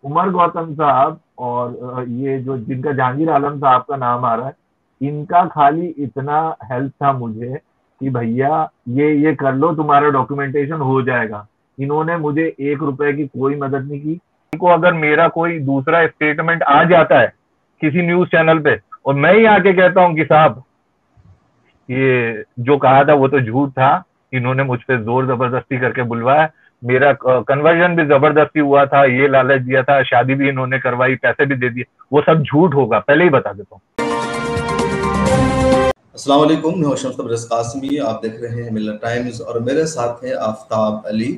उमर गौतम साहब और ये जो जिनका जहांगीर आलम साहब का नाम आ रहा है, इनका खाली इतना हेल्प था मुझे कि भैया ये कर लो, तुम्हारा डॉक्यूमेंटेशन हो जाएगा। इन्होंने मुझे 1 रुपए की कोई मदद नहीं की। को अगर मेरा कोई दूसरा स्टेटमेंट आ जाता है किसी न्यूज चैनल पे और मैं ही आके कहता हूँ कि साहब ये जो कहा था वो तो झूठ था, इन्होंने मुझ पे जोर जबरदस्ती करके बुलवाया, मेरा कन्वर्जन भी जबरदस्ती हुआ था, ये लालच दिया था, शादी भी इन्होंने करवाई, पैसे भी दे दिए, वो सब झूठ होगा, पहले ही बता देता हूँ। अस्सलाम वालेकुम, मैं हूं शम्स तबरेज़ कासमी। आप देख रहे हैं मिलत टाइम्स और मेरे साथ हैं आफ्ताब अली।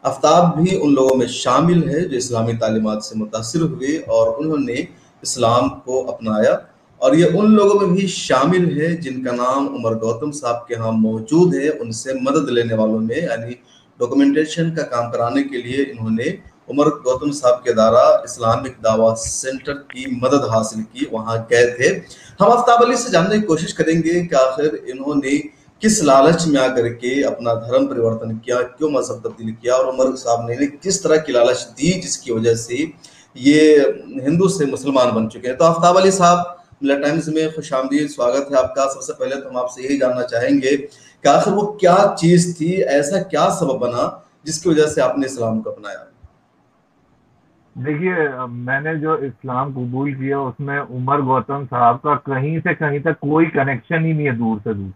आफ्ताब भी उन लोगों में शामिल है जो इस्लामी तालीमात से मुतासिर हुए और उन्होंने इस्लाम को अपनाया, और ये उन लोगों में भी शामिल है जिनका नाम उमर गौतम साहब के यहाँ मौजूद है। उनसे मदद लेने वालों में यानी डॉक्यूमेंटेशन का काम कराने के लिए इन्होंने उमर गौतम साहब के द्वारा इस्लामिक दावा सेंटर की मदद हासिल की, वहाँ गए थे। हम आफ्ताब अली से जानने की कोशिश करेंगे कि आखिर इन्होंने किस लालच में आकर के अपना धर्म परिवर्तन किया, क्यों मजहब तब्दील किया, और उमर साहब ने किस तरह की लालच दी जिसकी वजह से ये हिंदू से मुसलमान बन चुके हैं। तो आफ्ताब अली साहब, मिलत टाइम्स में खुश आमदीद, स्वागत है आपका। सबसे पहले तो हम आपसे यही जानना चाहेंगे कि आखिर वो क्या चीज थी, ऐसा क्या सबब बना जिसकी वजह से आपने इस्लाम को अपनाया। देखिए, मैंने जो इस्लाम कबूल किया उसमें उमर गौतम साहब का कहीं से कहीं तक कोई कनेक्शन ही नहीं है, दूर से दूर।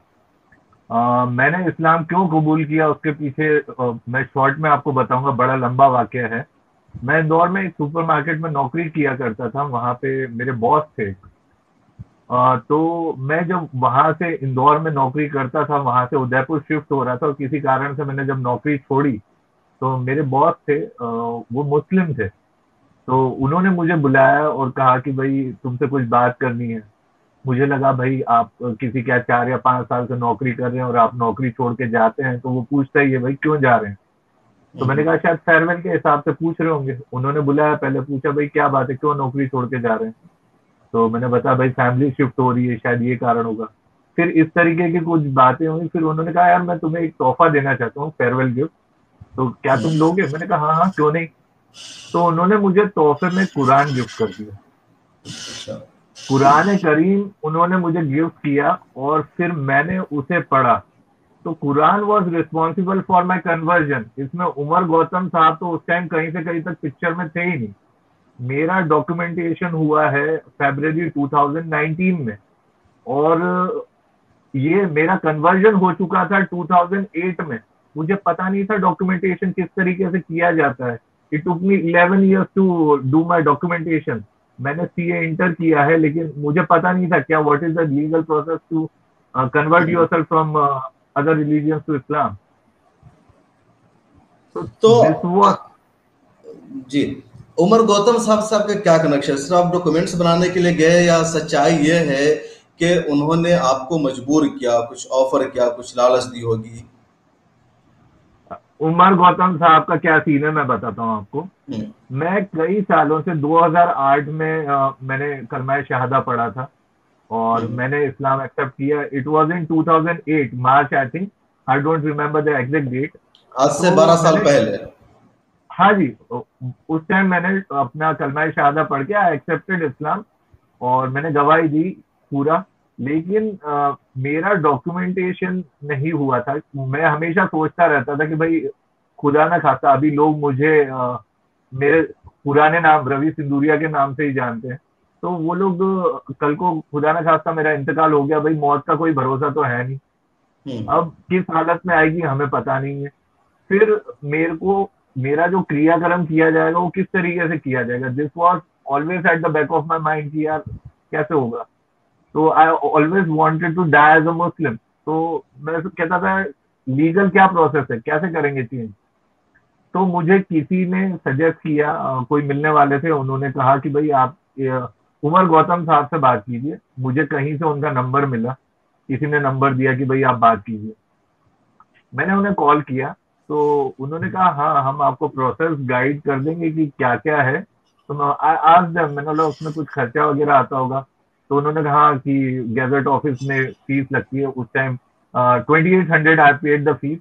मैंने इस्लाम क्यों कबूल किया उसके पीछे मैं शॉर्ट में आपको बताऊंगा, बड़ा लंबा वाकया है। मैं इंदौर में एक सुपरमार्केट में नौकरी किया करता था, वहां पे मेरे बॉस थे। तो मैं जब वहां से इंदौर में नौकरी करता था, वहां से उदयपुर शिफ्ट हो रहा था, और किसी कारण से मैंने जब नौकरी छोड़ी, तो मेरे बॉस थे, वो मुस्लिम थे। तो उन्होंने मुझे बुलाया और कहा कि भाई तुमसे कुछ बात करनी है। मुझे लगा भाई आप किसी क्या 4 या 5 साल से नौकरी कर रहे हैं और आप नौकरी छोड़ के जाते हैं, तो वो पूछता ही है भाई क्यों जा रहे हैं। तो मैंने कहा शायद फेयरवेल के हिसाब से पूछ रहे होंगे। उन्होंने बुलाया, पहले पूछा भाई क्या बात है, क्यों नौकरी छोड़ के जा रहे हैं। तो मैंने बताया भाई फैमिली शिफ्ट हो रही है, शायद ये कारण होगा। फिर इस तरीके की कुछ बातें हुई, फिर उन्होंने कहा यार मैं तुम्हें एक तोहफा देना चाहता हूँ, फेयरवेल गिफ्ट, तो क्या तुम लोगे। मैंने कहा हाँ हाँ क्यों नहीं। तो उन्होंने मुझे तोहफे में कुरान गिफ्ट कर दिया। अच्छा। कुरान करीम उन्होंने मुझे गिफ्ट किया और फिर मैंने उसे पढ़ा। तो Quran was responsible for my conversion. इसमें उमर गौतम साहब तो उस टाइम कहीं से कहीं तक पिक्चर में थे ही नहीं। मेरा डॉक्यूमेंटेशन हुआ है फरवरी 2019 में, और ये मेरा कन्वर्जन हो चुका था 2008 में। मुझे पता नहीं था डॉक्यूमेंटेशन किस तरीके से किया जाता है। It took me 11 years to do my documentation. मैंने सीए इंटर किया है, लेकिन मुझे पता नहीं था क्या what is the legal process to convert yourself from other religions to Islam. तो तो दिस वाज। जी, उमर गौतम साहब से आपका क्या कनेक्शन? सिर्फ आप डॉक्यूमेंट्स बनाने के लिए गए, या सच्चाई ये है कि उन्होंने आपको मजबूर किया, कुछ ऑफर किया, कुछ लालच दी होगी? उमर गौतम साहब का क्या सीन है मैं बताता हूँ आपको। हम्म। मैं कई सालों से 2008 में मैंने कलमा शहादा पढ़ा था और हम्म। मैंने इस्लाम एक्सेप्ट किया। It was in 2008 March, I think. I don't remember the exact date. आज से तो 12 साल मैंने, पहले। हाँ जी, उस टाइम मैंने अपना कलमा शहादा पढ़ के आई एक्सेप्टेड इस्लाम और मैंने गवाही दी पूरा। लेकिन मेरा डॉक्यूमेंटेशन नहीं हुआ था। मैं हमेशा सोचता रहता था कि भाई खुदा ना खाता अभी लोग मुझे मेरे पुराने नाम रवि सिंदूरिया के नाम से ही जानते हैं। तो वो लोग कल को खुदा ना खास्ता मेरा इंतकाल हो गया, भाई मौत का कोई भरोसा तो है नहीं। हम्म। अब किस हालत में आएगी हमें पता नहीं है। फिर मेरे को मेरा जो क्रियाक्रम किया जाएगा वो किस तरीके से किया जाएगा, this was always at the back of my mind कि यार कैसे होगा। तो I always wanted to die as a Muslim. तो मैं तो कहता था लीगल क्या प्रोसेस है, कैसे करेंगे चेंज। तो मुझे किसी ने सजेस्ट किया, कोई मिलने वाले थे, उन्होंने कहा कि भाई आप उमर गौतम साहब से बात कीजिए। मुझे कहीं से उनका नंबर मिला, किसी ने नंबर दिया कि भाई आप बात कीजिए। मैंने उन्हें कॉल किया, तो उन्होंने कहा हाँ हम आपको प्रोसेस गाइड कर देंगे कि क्या क्या है। तो मैं आज जब मैंने बोला उसमें कुछ खर्चा वगैरह आता होगा। तो उन्होंने कहा कि गैजेट ऑफिस में फीस लगती है उस time, 2800 I paid the fees.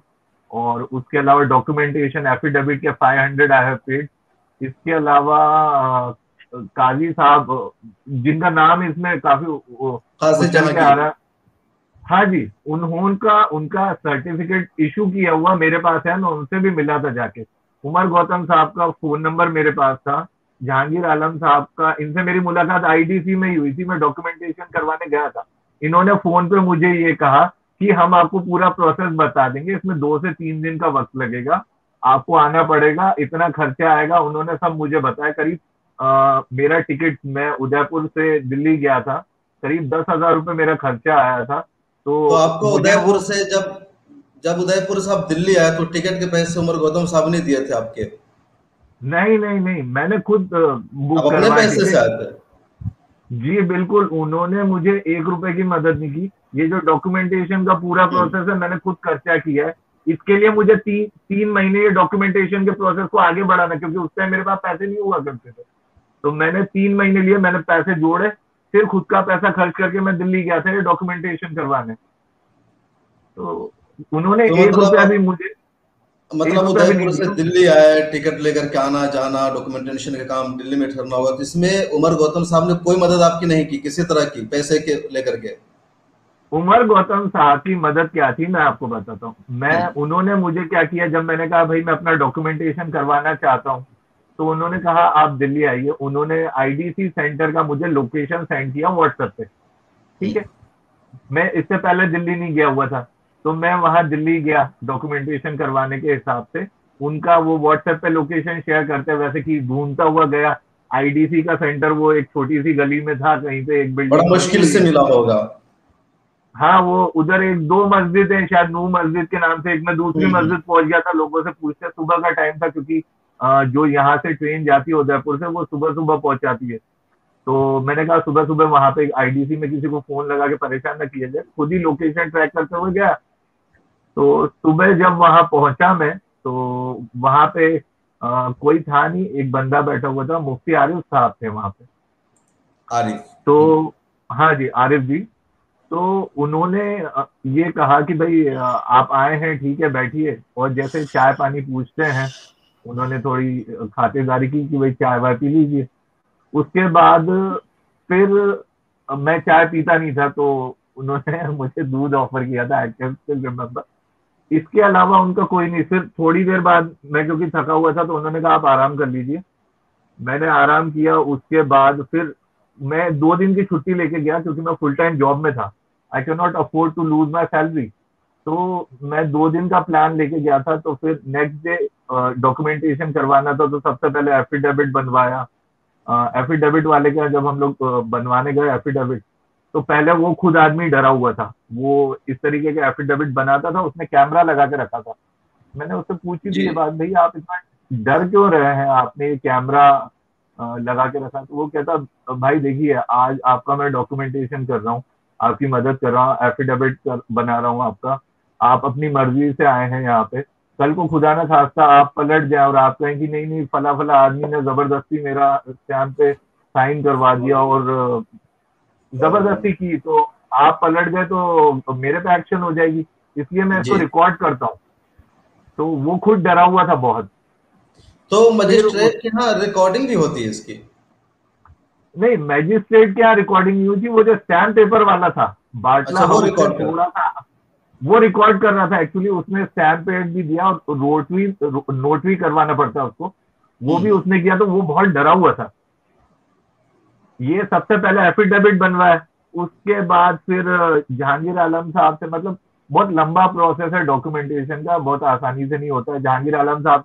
और उसके अलावा डॉक्यूमेंटेशन एफिडेविट के 500 आई हैव पेड। इसके अलावा काजी साहब, जिनका नाम इसमें काफी खासे उछल के आ जहांगीर। रहा है। हाँ जी, उनका उनका सर्टिफिकेट इशू किया हुआ मेरे पास है, मैं उनसे भी मिला था जाके। उमर गौतम साहब का फोन नंबर मेरे पास था, जहांगीर आलम साहब का, इनसे मेरी मुलाकात आईडीसी में ही हुई थी, मैं डॉक्यूमेंटेशन करवाने गया था। इन्होंने फोन पे मुझे ये कहा कि हम आपको पूरा प्रोसेस बता देंगे, इसमें 2 से 3 दिन का वक्त लगेगा, आपको आना पड़ेगा, इतना खर्चा आएगा। उन्होंने सब मुझे बताया। करीब मेरा टिकट, मैं उदयपुर से दिल्ली गया था, करीब 10,000 रुपये मेरा खर्चा आया था। तो तो आपको मुझे उदयपुर वो, से जब जब उदयपुर से आप दिल्ली आए तो टिकट के पैसे उमर गौतम साहब ने दिए थे आपके? नहीं नहीं नहीं, मैंने खुद आप बुक अपने करवाया पैसे से टिकट। आए थे? जी बिल्कुल, उन्होंने मुझे 1 रुपए की मदद नहीं की। ये जो डॉक्यूमेंटेशन का पूरा हम्म। प्रोसेस है, मैंने खुद खर्चा किया है। इसके लिए मुझे 3 महीने ये डॉक्यूमेंटेशन के प्रोसेस को आगे बढ़ाना, क्योंकि उस टाइम मेरे पास पैसे नहीं हुआ करते थे। तो मैंने 3 महीने लिए, मैंने पैसे जोड़े, फिर खुद का पैसा खर्च करके मैं दिल्ली गया था ये डॉक्यूमेंटेशन करवाने। तो उन्होंने तो एक मतलब रुपया भी मुझे एक मतलब रुपया भी नहीं उदयपुर से दिया। दिल्ली आए, टिकट लेकर के आना जाना, डॉक्यूमेंटेशन का काम दिल्ली में ठहरना होगा, तो इसमें उमर गौतम साहब ने कोई मदद आपकी नहीं की किसी तरह की, पैसे के लेकर के? उमर गौतम साहब की मदद क्या थी, मैं आपको बताता हूँ। उन्होंने मुझे क्या किया, जब मैंने कहा भाई मैं अपना डॉक्यूमेंटेशन करवाना चाहता हूँ, तो उन्होंने कहा आप दिल्ली आइए। उन्होंने आईडीसी सेंटर का मुझे लोकेशन सेंड किया व्हाट्सएप पे। ठीक है, मैं इससे पहले दिल्ली नहीं गया हुआ था, तो मैं वहां दिल्ली गया डॉक्यूमेंटेशन करवाने के हिसाब से। उनका वो व्हाट्सएप पे लोकेशन शेयर करते, वैसे कि ढूंढता हुआ गया। आईडीसी का सेंटर वो एक छोटी सी गली में था, कहीं पे एक बड़ा बिल्डिंग बनी मुश्किल हुई से है। मिला होगा। हाँ, वो उधर एक दो मस्जिद है शायद, नूर मस्जिद के नाम से एक, मैं दूसरी हम्म। मस्जिद पहुंच गया था। लोगों से पूछते, सुबह का टाइम था, क्योंकि जो यहाँ से ट्रेन जाती है उदयपुर से, वो सुबह सुबह पहुंचाती है। तो मैंने कहा सुबह सुबह वहां पे आईडीसी में किसी को फोन लगा के परेशान न किया जाए, खुद ही लोकेशन ट्रैक करते हुए गया। तो सुबह जब वहां पहुंचा मैं, तो वहां पे कोई था नहीं, एक बंदा बैठा हुआ था, मुफ्ती आरिफ साहब थे वहां पे। आरिफ। तो हाँ जी, आरिफ जी। तो उन्होंने ये कहा कि भाई आप आए हैं, ठीक है बैठिए, और जैसे चाय पानी पूछते हैं, उन्होंने थोड़ी खातिरदारी की कि भाई चाय वाय पी लीजिए। उसके बाद फिर मैं चाय पीता नहीं था, तो उन्होंने मुझे दूध ऑफर किया था, आई कैन स्टिल रिमेम्बर। इसके अलावा उनका कोई नहीं। फिर थोड़ी देर बाद मैं क्योंकि थका हुआ था, तो उन्होंने कहा आप आराम कर लीजिए। मैंने आराम किया। उसके बाद फिर मैं 2 दिन की छुट्टी लेके गया, क्योंकि मैं फुल टाइम जॉब में था। I can not afford to lose my salary. तो मैं 2 दिन का प्लान लेके गया था। तो फिर नेक्स्ट डे डॉक्यूमेंटेशन करवाना था, तो सबसे पहले एफिडेविट बनवाया। एफिडेविट वाले के यहाँ जब हम लोग बनवाने गए एफिडेविट, तो पहले वो खुद आदमी डरा हुआ था। वो इस तरीके के एफिडेविट बनाता था, उसने कैमरा लगा के रखा था। मैंने उससे पूछी जी। थी ये बात, भैया आप इतना डर क्यों रहे हैं, आपने ये कैमरा लगा के रखा। तो वो कहता, भाई देखिए आज आपका मैं डॉक्यूमेंटेशन कर रहा हूँ, आपकी मदद कर रहा हूँ, एफिडेविट बना रहा हूँ आपका। आप अपनी मर्जी से आए हैं यहाँ पे, कल को खुदा ना खास्ता आप पलट जाए और आप कहें कि नहीं नहीं फला फला आदमी ने जबरदस्ती मेरा स्टैम्प पे साइन करवा दिया, और जबरदस्ती की, तो आप पलट गए तो मेरे पे एक्शन हो जाएगी। इसलिए मैं इसको जी। रिकॉर्ड करता हूँ। तो वो खुद डरा हुआ था बहुत। तो फिर मजिस्ट्रेट के यहाँ रिकॉर्डिंग भी होती है इसकी? नहीं, मैजिस्ट्रेट के यहाँ रिकॉर्डिंग नहीं हुई थी, वो जो स्टैम्प पेपर वाला था, बाटला अच्छा, वो हाउस से रिकॉर्ड कर। थोड़ा सा, वो रिकॉर्ड कर रहा था एक्चुअली। उसने स्टैम्प पेड भी दिया, और रोटरी नोटरी करवाना पड़ता है उसको, वो भी हम्म। उसने किया। तो वो बहुत डरा हुआ था। ये सबसे पहले एफिडेविट बनवाया। उसके बाद फिर जहांगीर आलम साहब से, मतलब बहुत लंबा प्रोसेस है डॉक्यूमेंटेशन का, बहुत आसानी से नहीं होता है। जहांगीर आलम साहब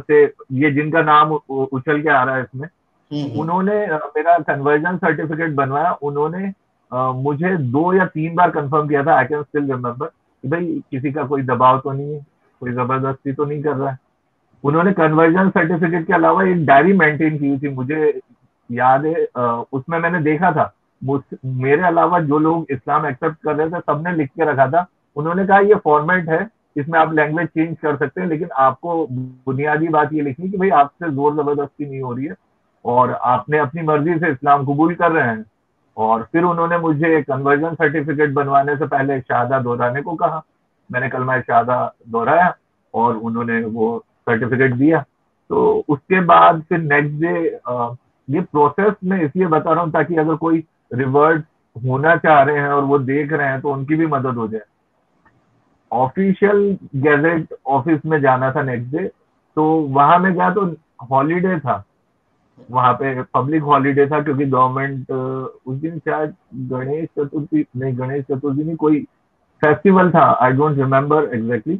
से, ये जिनका नाम उछल के आ रहा है इसमें, हम्म। उन्होंने मेरा कन्वर्जन सर्टिफिकेट बनवाया। उन्होंने मुझे 2 या 3 बार कंफर्म किया था, आई कैन स्टिल रिमेम्बर, कि भाई किसी का कोई दबाव तो नहीं है, कोई जबरदस्ती तो नहीं कर रहा है। उन्होंने कन्वर्जन सर्टिफिकेट के अलावा एक डायरी मेंटेन की थी, मुझे याद है। उसमें मैंने देखा था, मेरे अलावा जो लोग इस्लाम एक्सेप्ट कर रहे थे, सबने लिख के रखा था। उन्होंने कहा ये फॉर्मेट है, इसमें आप लैंग्वेज चेंज कर सकते हैं, लेकिन आपको बुनियादी बात ये लिखनी कि भाई आपसे जोर जबरदस्ती नहीं हो रही है, और आपने अपनी मर्जी से इस्लाम कबूल कर रहे हैं। और फिर उन्होंने मुझे कन्वर्जन सर्टिफिकेट बनवाने से पहले शहादा दोहराने को कहा। मैंने कलमा शहादा दोहराया, और उन्होंने वो सर्टिफिकेट दिया। तो उसके बाद फिर नेक्स्ट डे, ये प्रोसेस मैं इसलिए बता रहा हूँ ताकि अगर कोई रिवर्ट होना चाह रहे हैं और वो देख रहे हैं तो उनकी भी मदद हो जाए। ऑफिशियल गैजेट ऑफिस में जाना था नेक्स्ट डे, तो वहां में गया तो हॉलीडे था, वहां पे पब्लिक हॉलीडे था क्योंकि गवर्नमेंट उस दिन शायद गणेश चतुर्थी, नहीं गणेश चतुर्थी नहीं, कोई फेस्टिवल था, आई डोंट रिमेम्बर एग्जैक्टली।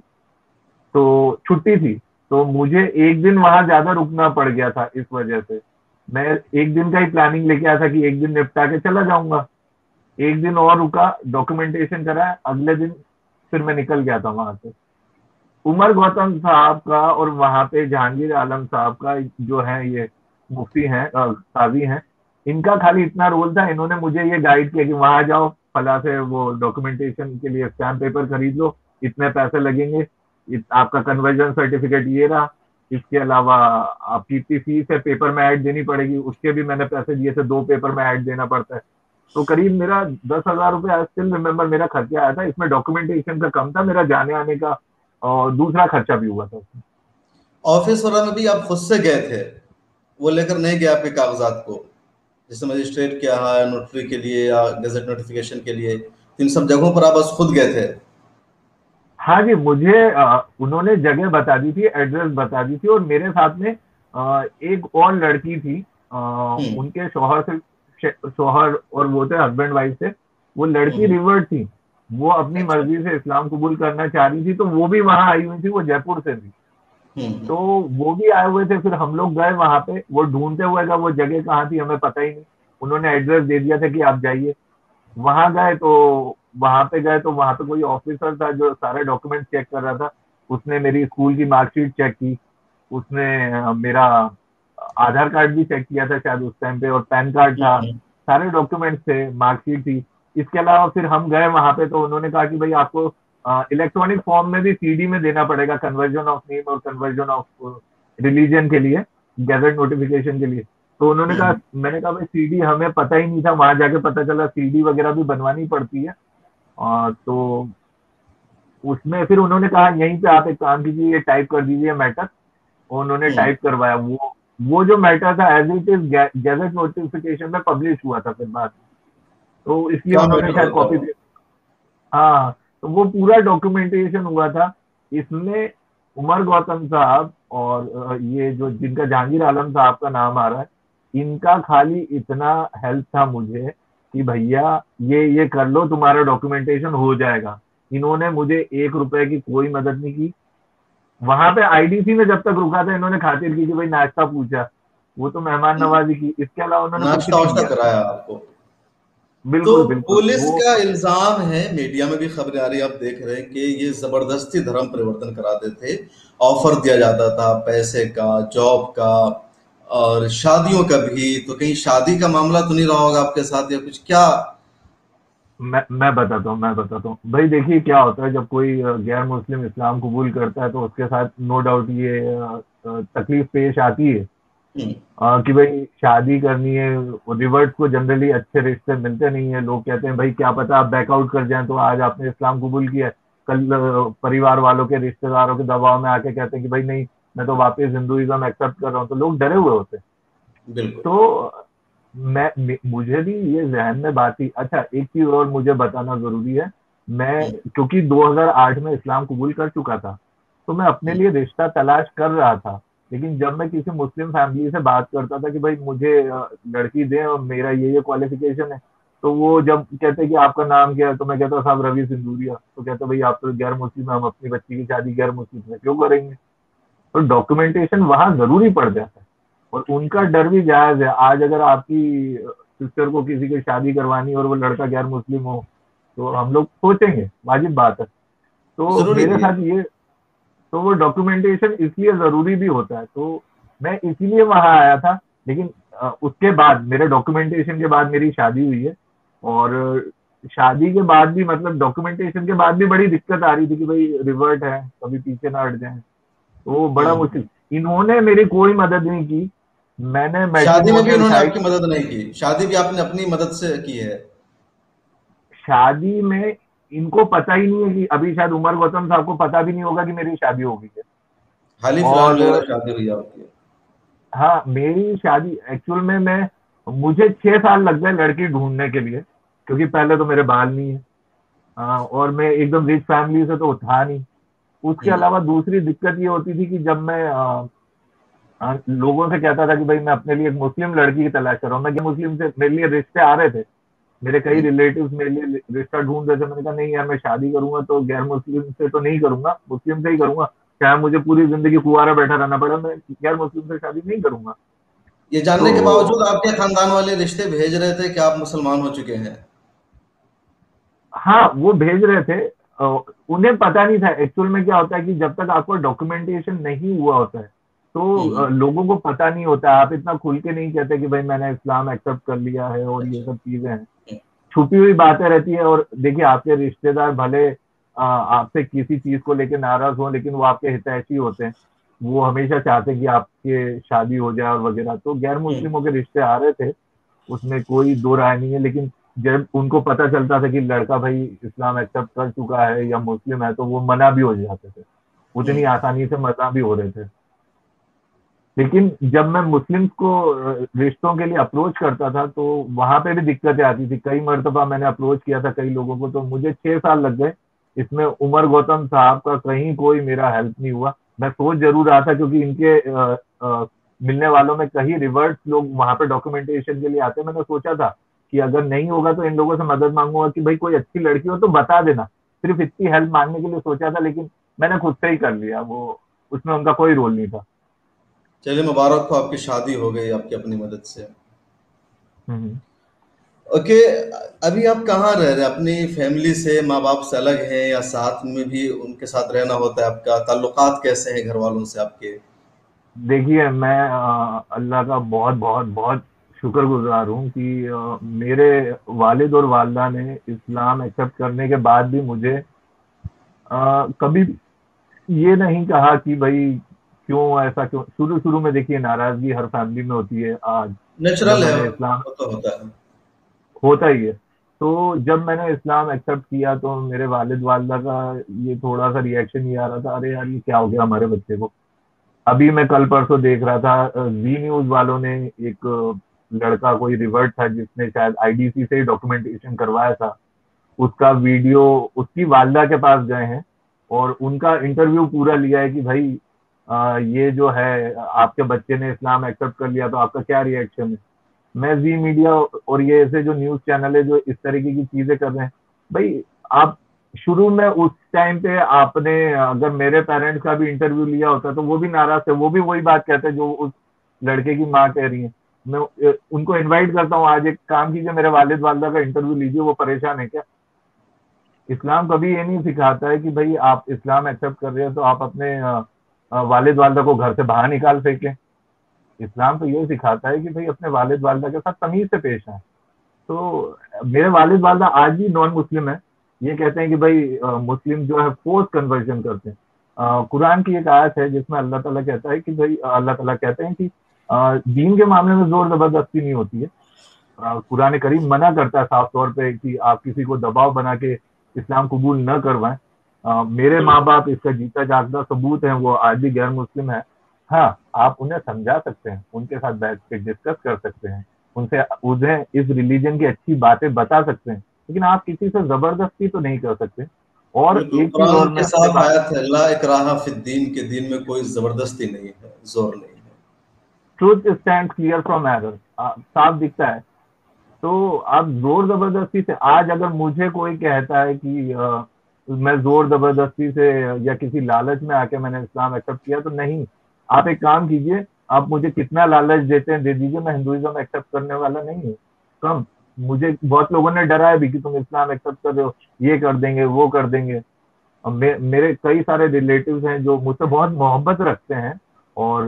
तो छुट्टी थी, तो मुझे एक दिन वहां ज्यादा रुकना पड़ गया था, इस वजह से मैं एक दिन का ही प्लानिंग लेके आया था कि एक दिन निपटा के चला जाऊंगा। एक दिन और रुका, डॉक्यूमेंटेशन करा, अगले दिन फिर मैं निकल गया था वहां से। उमर गौतम साहब का और वहां पे जहांगीर आलम साहब का, जो है ये मुफ्ती हैं, काजी हैं, इनका खाली इतना रोल था, इन्होंने मुझे ये गाइड किया कि वहां जाओ, फला से वो डॉक्यूमेंटेशन के लिए स्टैम्प पेपर खरीद लो, इतने पैसे लगेंगे, आपका कन्वर्जन सर्टिफिकेट ये रहा, इसके अलावा आपकी इतनी फीस है, पेपर में ऐड देनी पड़ेगी, उसके भी मैंने पैसे दिए थे, 2 पेपर में ऐड देना पड़ता है। तो करीब मेरा 10,000 रुपये, आई स्टिल रिमेम्बर, मेरा खर्चा आया था इसमें। डॉक्यूमेंटेशन का कम था, मेरा जाने आने का और दूसरा खर्चा भी हुआ था उसमें। ऑफिस वगैरह में भी आप खुद से गए थे, वो लेकर नहीं गए आपके कागजात को, जैसे मजिस्ट्रेट के यहाँ नोटरी के लिए या गजट नोटिफिकेशन के लिए, इन सब जगहों पर आप बस खुद गए थे? हाँ जी, मुझे उन्होंने जगह बता दी थी, एड्रेस बता दी थी, और मेरे साथ में एक और लड़की थी, हम्म। उनके शौहर से, शौहर और वो थे हस्बैंड वाइफ थे। वो लड़की हम्म। रिवर्ट थी, वो अपनी अच्छा। मर्जी से इस्लाम कबूल करना चाह रही थी, तो वो भी वहां आई हुई थी, वो जयपुर से थी। हम्म। तो वो भी आए हुए थे, फिर हम लोग गए वहां पे, वो ढूंढते हुए गए, वो जगह कहाँ थी हमें पता ही नहीं, उन्होंने एड्रेस दे दिया था कि आप जाइए। वहां गए तो वहां पे गए तो वहां पे कोई ऑफिसर था जो सारे डॉक्यूमेंट चेक कर रहा था। उसने मेरी स्कूल की मार्कशीट चेक की, उसने मेरा आधार कार्ड भी चेक किया था शायद उस टाइम पे, और पैन कार्ड था, हम्म। सारे डॉक्यूमेंट्स थे, मार्कशीट थी। इसके अलावा फिर हम गए वहां पे, तो उन्होंने कहा कि भाई आपको इलेक्ट्रॉनिक फॉर्म में भी सीडी में देना पड़ेगा, कन्वर्जन ऑफ नेम और कन्वर्जन ऑफ रिलीजन के लिए, गैजेट नोटिफिकेशन के लिए। तो उन्होंने कहा, हम्म। मैंने कहा भाई सीडी हमें पता ही नहीं था, वहां जाके पता चला सीडी वगैरह भी बनवानी पड़ती है। तो उसमें फिर उन्होंने कहा यहीं पे आप एक काम कीजिए, ये टाइप कर दीजिए मैटर। उन्होंने हम्म। टाइप करवाया, वो जो मैटर था as it is gazette notification में पब्लिश हुआ था फिर बाद में, तो इसलिए क्या उन्होंने मैटर शायद होता कॉपी। है? हाँ, तो वो पूरा डॉक्यूमेंटेशन हुआ था। इसमें उमर गौतम साहब और ये जो जिनका जहांगीर आलम साहब का नाम आ रहा है, इनका खाली इतना हेल्प था मुझे कि भैया ये कर लो, तुम्हारा डॉक्यूमेंटेशन हो जाएगा। इन्होंने मुझे 1 रुपए की कोई मदद नहीं की। वहां पे आईडीसी में जब तक रुका था, इन्होंने खातिर की कि भाई नाश्ता पूछा, वो तो मेहमान नवाजी की, इसके अलावा उन्होंने कुछ नाश्ता नहीं वाश्ता किया। कराया आपको? तो बिल्कुल बिल्कुल पुलिस वो। का इल्जाम है, मीडिया में भी खबरें आ रही है, आप देख रहे हैं कि ये जबरदस्ती धर्म परिवर्तन कराते थे। ऑफर दिया जाता था पैसे का, जॉब का, और शादियों का भी। तो कहीं शादी का मामला तो नहीं रहा होगा आपके साथ या कुछ, क्या? मैं बताता हूँ भाई, देखिए क्या होता है जब कोई गैर मुस्लिम इस्लाम कबूल करता है, तो उसके साथ नो डाउट ये तकलीफ पेश आती है, हम्म। कि भाई शादी करनी है। रिवर्ट को जनरली अच्छे रिश्ते मिलते नहीं है, लोग कहते हैं भाई क्या पता आप बैकआउट कर जाएं, तो आज आपने इस्लाम कबूल किया है, कल परिवार वालों के, रिश्तेदारों के दबाव में आके कहते हैं कि भाई नहीं, मैं तो वापस हिंदुइज्म एक्सेप्ट कर रहा हूँ, तो लोग डरे हुए होते हैं। बिल्कुल। तो मुझे भी ये जहन में बात थी। अच्छा, एक चीज और मुझे बताना जरूरी है, मैं हम्म। क्योंकि 2008 में इस्लाम कबूल कर चुका था, तो मैं अपने हम्म। लिए रिश्ता तलाश कर रहा था। लेकिन जब मैं किसी मुस्लिम फैमिली से बात करता था कि भाई मुझे लड़की दें और मेरा ये क्वालिफिकेशन है, तो वो जब कहते कि आपका नाम क्या है, तो मैं कहता साहब रवि सिंदूरिया, तो कहते भाई आप तो गैर मुस्लिम है, हम अपनी बच्ची की शादी गैर मुस्लिम से क्यों करेंगे। तो डॉक्यूमेंटेशन वहां जरूरी पड़ जाता है, और उनका डर भी जायज है। आज अगर आपकी सिस्टर को किसी की शादी करवानी और वो लड़का गैर मुस्लिम हो, तो हम लोग सोचेंगे, वाजिब बात है। तो जरूरी मेरे भी है। साथ ये, तो वो डॉक्यूमेंटेशन इसलिए जरूरी भी होता है, तो मैं इसीलिए वहां आया था। लेकिन उसके बाद, मेरे डॉक्यूमेंटेशन के बाद मेरी शादी हुई है, और शादी के बाद भी, मतलब डॉक्यूमेंटेशन के बाद भी बड़ी दिक्कत आ रही थी कि भाई रिवर्ट है, कभी पीछे ना हट जाए, तो वो बड़ा हम्म। मुश्किल। इन्होंने मेरी कोई मदद नहीं की। मैंने शादी में भी मैट्रिमोनियल उन्होंने साइट, आपकी मदद नहीं की? शादी भी आपने अपनी मदद से की है? शादी में इनको पता ही नहीं है कि, अभी शायद उमर गौतम साहब को पता भी नहीं होगा कि मेरी शादी हो गई है। हाल ही फिलहाल में लग रहा और है शादी हुई है आपकी? हाँ, मेरी शादी एक्चुअल में मैं मुझे 6 साल लग गए लड़की ढूंढने के लिए, क्योंकि पहले तो मेरे बाल नहीं है। और मैं एकदम रिच फैमिली से तो था नहीं। उसके हम्म, अलावा दूसरी दिक्कत ये होती थी कि जब मैं लोगों से कहता था कि भाई मैं अपने लिए एक मुस्लिम लड़की की तलाश कर रहा हूँ, मैं गैर मुस्लिम से मेरे लिए रिश्ते आ रहे थे। मेरे कई हम्म। रिलेटिव्स मेरे लिए रिश्ता ढूंढ रहे थे। मैंने कहा नहीं यार, मैं शादी करूंगा तो गैर मुस्लिम से तो नहीं करूंगा, मुस्लिम से ही करूंगा। चाहे मुझे पूरी जिंदगी कुंवारा बैठा रहना पड़ा, मैं गैर मुस्लिम से शादी नहीं करूंगा। ये जानने के तो बावजूद आपके खानदान वाले रिश्ते भेज रहे थे कि आप मुसलमान हो चुके हैं। हाँ, वो भेज रहे थे। उन्हें पता नहीं था एक्चुअल में क्या होता है कि जब तक आपका डॉक्यूमेंटेशन नहीं हुआ होता है तो हम्म, लोगों को पता नहीं होता। आप इतना खुल के नहीं कहते कि भाई मैंने इस्लाम एक्सेप्ट कर लिया है और ये अच्छा। सब चीजें हैं। हम्म, छुपी हुई बातें रहती है। और देखिए, आपके रिश्तेदार भले आपसे किसी चीज को लेकर नाराज हो, लेकिन वो आपके हितैषी होते हैं। वो हमेशा चाहते हैं कि आपके शादी हो जाए और वगैरह। तो गैर हम्म, मुस्लिमों के रिश्ते आ रहे थे, उसमें कोई दो राय नहीं है। लेकिन जब उनको पता चलता था कि लड़का भाई इस्लाम एक्सेप्ट कर चुका है या मुस्लिम है, तो वो मना भी हो जाते थे। उतनी हम्म, आसानी से मना भी हो रहे थे। लेकिन जब मैं मुस्लिम्स को रिश्तों के लिए अप्रोच करता था तो वहां पे भी दिक्कतें आती थी। कई मर्तबा मैंने अप्रोच किया था कई लोगों को, तो मुझे 6 साल लग गए। इसमें उमर गौतम साहब का कहीं कोई मेरा हेल्प नहीं हुआ। मैं सोच जरूर रहा था, क्योंकि इनके मिलने वालों में कई रिवर्स लोग वहां पे डॉक्यूमेंटेशन के लिए आते हैं। मैंने सोचा था कि अगर नहीं होगा तो इन लोगों से मदद मांगूंगा कि भाई कोई अच्छी लड़की हो तो बता देना। सिर्फ इतनी हेल्प मांगने के लिए सोचा था, लेकिन मैंने खुद से ही कर लिया वो। उसमें उनका कोई रोल नहीं था। चलिए, मुबारक हो, आपकी शादी हो गई आपकी अपनी मदद से। हम्म। ओके। अभी आप कहाँ रह रहे हैं? अपनी फैमिली से, माँ बाप से अलग हैं या साथ में भी उनके साथ रहना होता है? आपका ताल्लुकात कैसे हैं घर वालों से आपके? देखिए, मैं अल्लाह का बहुत बहुत बहुत शुक्रगुजार हूँ कि मेरे वालिद और वालदा ने इस्लाम एक्सेप्ट करने के बाद भी मुझे कभी ये नहीं कहा कि भाई क्यों ऐसा, क्यों। शुरू शुरू में देखिए, नाराजगी हर फैमिली में होती है। आज जब नेचुरल है, मैंने इस्लाम, वो तो होता है। होता ही है। तो जब मैंने इस्लाम एक्सेप्ट किया तो मेरे वालिद वालदा का ये थोड़ा सा रिएक्शन ये आ रहा था, अरे यार ये क्या हो गया हमारे बच्चे को। अभी मैं कल परसों देख रहा था, जी न्यूज वालों ने एक लड़का, कोई रिवर्ट था जिसने शायद आईडीसी से ही डॉक्यूमेंटेशन करवाया था, उसका वीडियो उसकी वालदा के पास गए हैं और उनका इंटरव्यू पूरा लिया है कि भाई ये जो है आपके बच्चे ने इस्लाम एक्सेप्ट कर लिया तो आपका क्या रिएक्शन है। मैं जी मीडिया और ये ऐसे जो न्यूज चैनल है जो इस तरीके की चीजें कर रहे हैं, भाई आप शुरू में उस टाइम पे आपने अगर मेरे पेरेंट्स का भी इंटरव्यू लिया होता तो वो भी नाराज थे। वो भी वही बात कहते हैं जो उस लड़के की माँ कह रही है। मैं उनको इनवाइट करता हूँ, आज एक काम कीजिए, मेरे वालिद वालदा का इंटरव्यू लीजिए, वो परेशान है क्या। इस्लाम कभी ये नहीं सिखाता है कि भाई आप इस्लाम एक्सेप्ट कर रहे हो तो आप अपने वालिद वालदा को घर से बाहर निकाल फेंकें। इस्लाम तो ये सिखाता है कि भाई अपने वालिद वालदा के साथ तमीज से पेश आए। तो मेरे वालिद वालदा आज भी नॉन मुस्लिम है। ये कहते हैं कि भाई मुस्लिम जो है फोर्स कन्वर्जन करते हैं। कुरान की एक आयत है जिसमें अल्लाह ताला कहता है कि भाई अल्लाह ताला कहते हैं कि दीन के मामले में जोर जबरदस्ती नहीं होती है। कुरान करीम मना करता है साफ तौर पे कि आप किसी को दबाव बना के इस्लाम कबूल न करवाएं। मेरे माँ बाप इसका जीता जागता सबूत है, वो आज भी गैर मुस्लिम है। हाँ, आप उन्हें समझा सकते हैं, उनके साथ बैठ के डिस्कस कर सकते हैं, उनसे उन्हें इस रिलीजन की अच्छी बातें बता सकते हैं, लेकिन आप किसी से जबरदस्ती तो नहीं कर सकते। और बिल्कुल, एक चीज कुरान और के मैं अपने साथ आयत है, ला इकराहा फिद्दीन, के दीन में कोई जबरदस्ती नहीं है, जोर नहीं है। Truth stand clear from error, साफ दिखता है। तो आप जोर जबरदस्ती से, आज अगर मुझे कोई कहता है कि मैं जोर जबरदस्ती से या किसी लालच में आके मैंने इस्लाम एक्सेप्ट किया, तो नहीं। आप एक काम कीजिए, आप मुझे कितना लालच देते हैं दे दीजिए, मैं हिंदुइज्म एक्सेप्ट करने वाला नहीं हूँ। कम। मुझे बहुत लोगों ने डराया भी कि तुम इस्लाम एक्सेप्ट कर रहे हो, ये कर देंगे वो कर देंगे। मेरे कई सारे रिलेटिव्स हैं जो मुझसे बहुत मोहब्बत रखते हैं और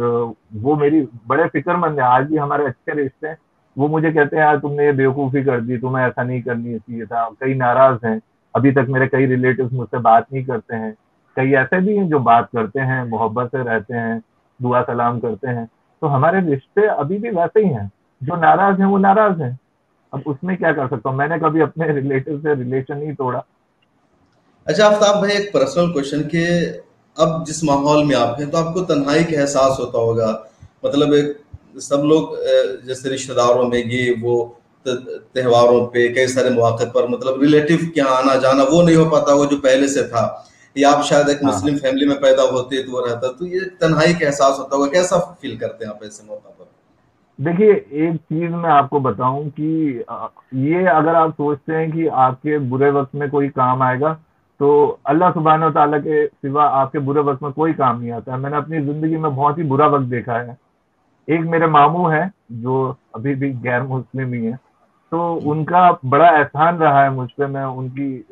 वो मेरी बड़े फिक्रमंद है, आज भी हमारे अच्छे रिश्ते हैं। वो मुझे कहते हैं यार तुमने ये बेवकूफ़ी कर दी, तुम्हें ऐसा नहीं करनी चाहिए था। कई नाराज हैं, अभी तक मेरे कई रिलेटिव्स मुझसे बात नहीं करते हैं। कई ऐसे भी हैं जो बात करते हैं, मोहब्बत से रहते हैं, दुआ सलाम करते हैं। तो हमारे रिश्ते अभी भी वैसे ही हैं। जो नाराज हैं वो नाराज हैं। अब उसमें क्या कर सकता हूँ, मैंने कभी अपने रिलेटिव से रिलेशन नहीं तोड़ा। अच्छा आफ्ताब भाई, एक पर्सनल क्वेश्चन कि अब जिस माहौल में आप हैं तो आपको तन्हाई का एहसास होता होगा। मतलब एक सब लोग जैसे रिश्तेदारों में ये वो त्योहारों पे कई सारे मौके पर मतलब रिलेटिव के यहाँ आना जाना वो नहीं हो पाता, वो जो पहले से था, या आप शायद एक हाँ, मुस्लिम फैमिली में पैदा होते तो वो रहता, तो ये तन्हाई का एहसास होता होगा, कैसा फील करते हैं आप ऐसे मौका पर? देखिए एक चीज मैं आपको बताऊं कि ये अगर आप सोचते हैं कि आपके बुरे वक्त में कोई काम आएगा, तो अल्लाह सुब्हानहू व तआला के सिवा आपके बुरे वक्त में कोई काम नहीं आता है। मैंने अपनी जिंदगी में बहुत ही बुरा वक्त देखा है। एक मेरे मामू हैं जो अभी भी गैर मुस्लिम ही है, तो उनका बड़ा एहसान रहा है मुझ पे। मैं उनकी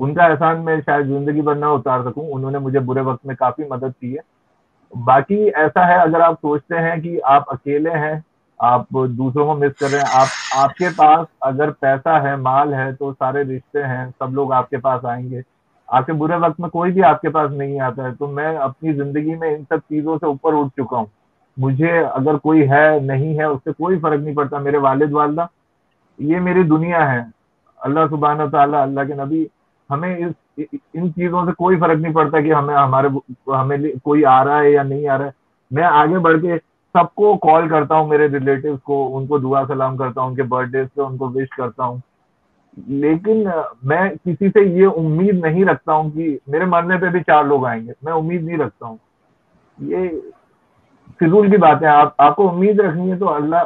उनका एहसान मैं शायद जिंदगी भर ना उतार सकूं। उन्होंने मुझे बुरे वक्त में काफी मदद की है। बाकी ऐसा है, अगर आप सोचते हैं कि आप अकेले हैं, आप दूसरों को मिस कर रहे हैं, आप आपके पास अगर पैसा है, माल है, तो सारे रिश्ते हैं, सब लोग आपके पास आएंगे। आपके बुरे वक्त में कोई भी आपके पास नहीं आता है। तो मैं अपनी जिंदगी में इन सब चीजों से ऊपर उठ चुका हूँ। मुझे अगर कोई है नहीं है उससे कोई फर्क नहीं पड़ता। मेरे वालिद वालदा ये मेरी दुनिया है। अल्लाह सुब्हानहू व तआला, अल्लाह के नबी, हमें इन चीजों से कोई फर्क नहीं पड़ता कि हमें कोई आ रहा है या नहीं आ रहा है। मैं आगे बढ़ के सबको कॉल करता हूँ, मेरे रिलेटिव्स को, उनको दुआ सलाम करता हूँ, उनके बर्थडे पे उनको विश करता हूँ। लेकिन मैं किसी से ये उम्मीद नहीं रखता हूँ कि मेरे मरने पे भी 4 लोग आएंगे। मैं उम्मीद नहीं रखता हूँ। ये फिजूल की बात है। आपको उम्मीद रखनी है तो अल्लाह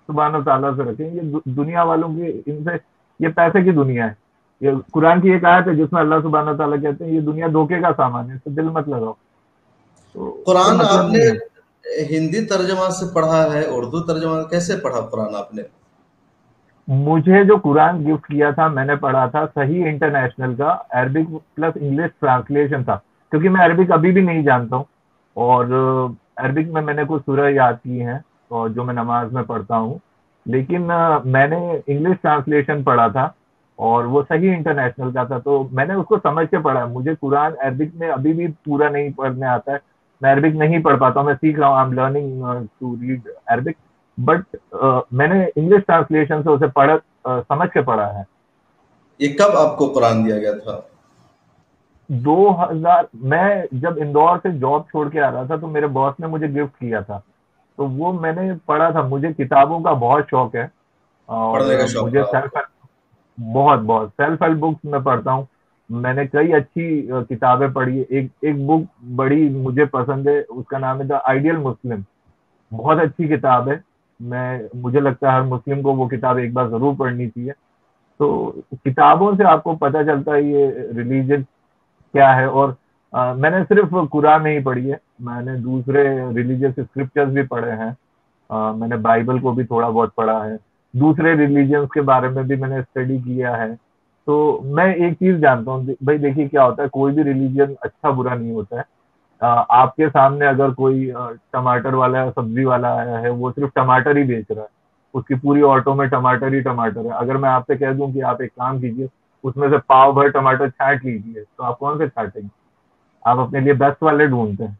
सुब्हानहू व तआला से रखें। ये दुनिया वालों की इनसे, ये पैसे की दुनिया है। ये कुरान की एक आयत है जिसमें अल्लाह सुब्हानहू व तआला कहते हैं ये दुनिया धोखे का सामान है, इससे दिल मत लगाओ। तो कोई कुरान मतलब आपने नहीं है। हिंदी तर्जमा से पढ़ा है, उर्दू तर्जमा कैसे पढ़ा कुरान आपने? मुझे जो कुरान गिफ्ट किया था, मैंने पढ़ा था सही इंटरनेशनल का, अरबिक प्लस इंग्लिश ट्रांसलेशन था। क्योंकि मैं अरबिक अभी भी नहीं जानता हूँ। और अरबिक में मैंने कुछ सूरह याद की हैं और जो मैं नमाज में पढ़ता हूँ। लेकिन मैंने इंग्लिश ट्रांसलेशन पढ़ा था और वो सही इंटरनेशनल का था, तो मैंने उसको समझ के पढ़ा है। मुझे कुरान अरबिक में अभी भी पूरा नहीं पढ़ने आता है। मैं अरबिक नहीं पढ़ पाता हूँ। मैं सीख रहा हूँ, I am learning to read Arabic. But मैंने इंग्लिश ट्रांसलेशन से उसे समझ के पढ़ा है। ये कब आपको कुरान दिया गया था? 2000, मैं जब इंदौर से जॉब छोड़ के आ रहा था तो मेरे बॉस ने मुझे गिफ्ट किया था। तो वो मैंने पढ़ा था। मुझे किताबों का बहुत शौक है पढ़ने का और शौक मुझे था आपको? बहुत बहुत सेल्फ हेल्प बुक्स मैं पढ़ता हूँ। मैंने कई अच्छी किताबें पढ़ी है। एक एक बुक बड़ी मुझे पसंद है, उसका नाम है द आइडियल मुस्लिम। बहुत अच्छी किताब है। मुझे लगता है हर मुस्लिम को वो किताब एक बार जरूर पढ़नी चाहिए। तो किताबों से आपको पता चलता है ये रिलीजन क्या है। और मैंने सिर्फ कुरान नहीं पढ़ी है, मैंने दूसरे रिलीजियस स्क्रिप्चर्स भी पढ़े हैं। मैंने बाइबल को भी थोड़ा बहुत पढ़ा है। दूसरे रिलीजन्स के बारे में भी मैंने स्टडी किया है। तो मैं एक चीज जानता हूँ भाई, देखिए क्या होता है, कोई भी रिलीजन अच्छा बुरा नहीं होता है। आपके सामने अगर कोई टमाटर वाला सब्जी वाला आया है, वो सिर्फ टमाटर ही बेच रहा है, उसकी पूरी ऑटो में टमाटर ही टमाटर है। अगर मैं आपसे कह दूं कि आप एक काम कीजिए, उसमें से पाव भर टमाटर छांट लीजिए, तो आप कौन से छांटेंगे? आप अपने लिए बेस्ट वाले ढूंढते हैं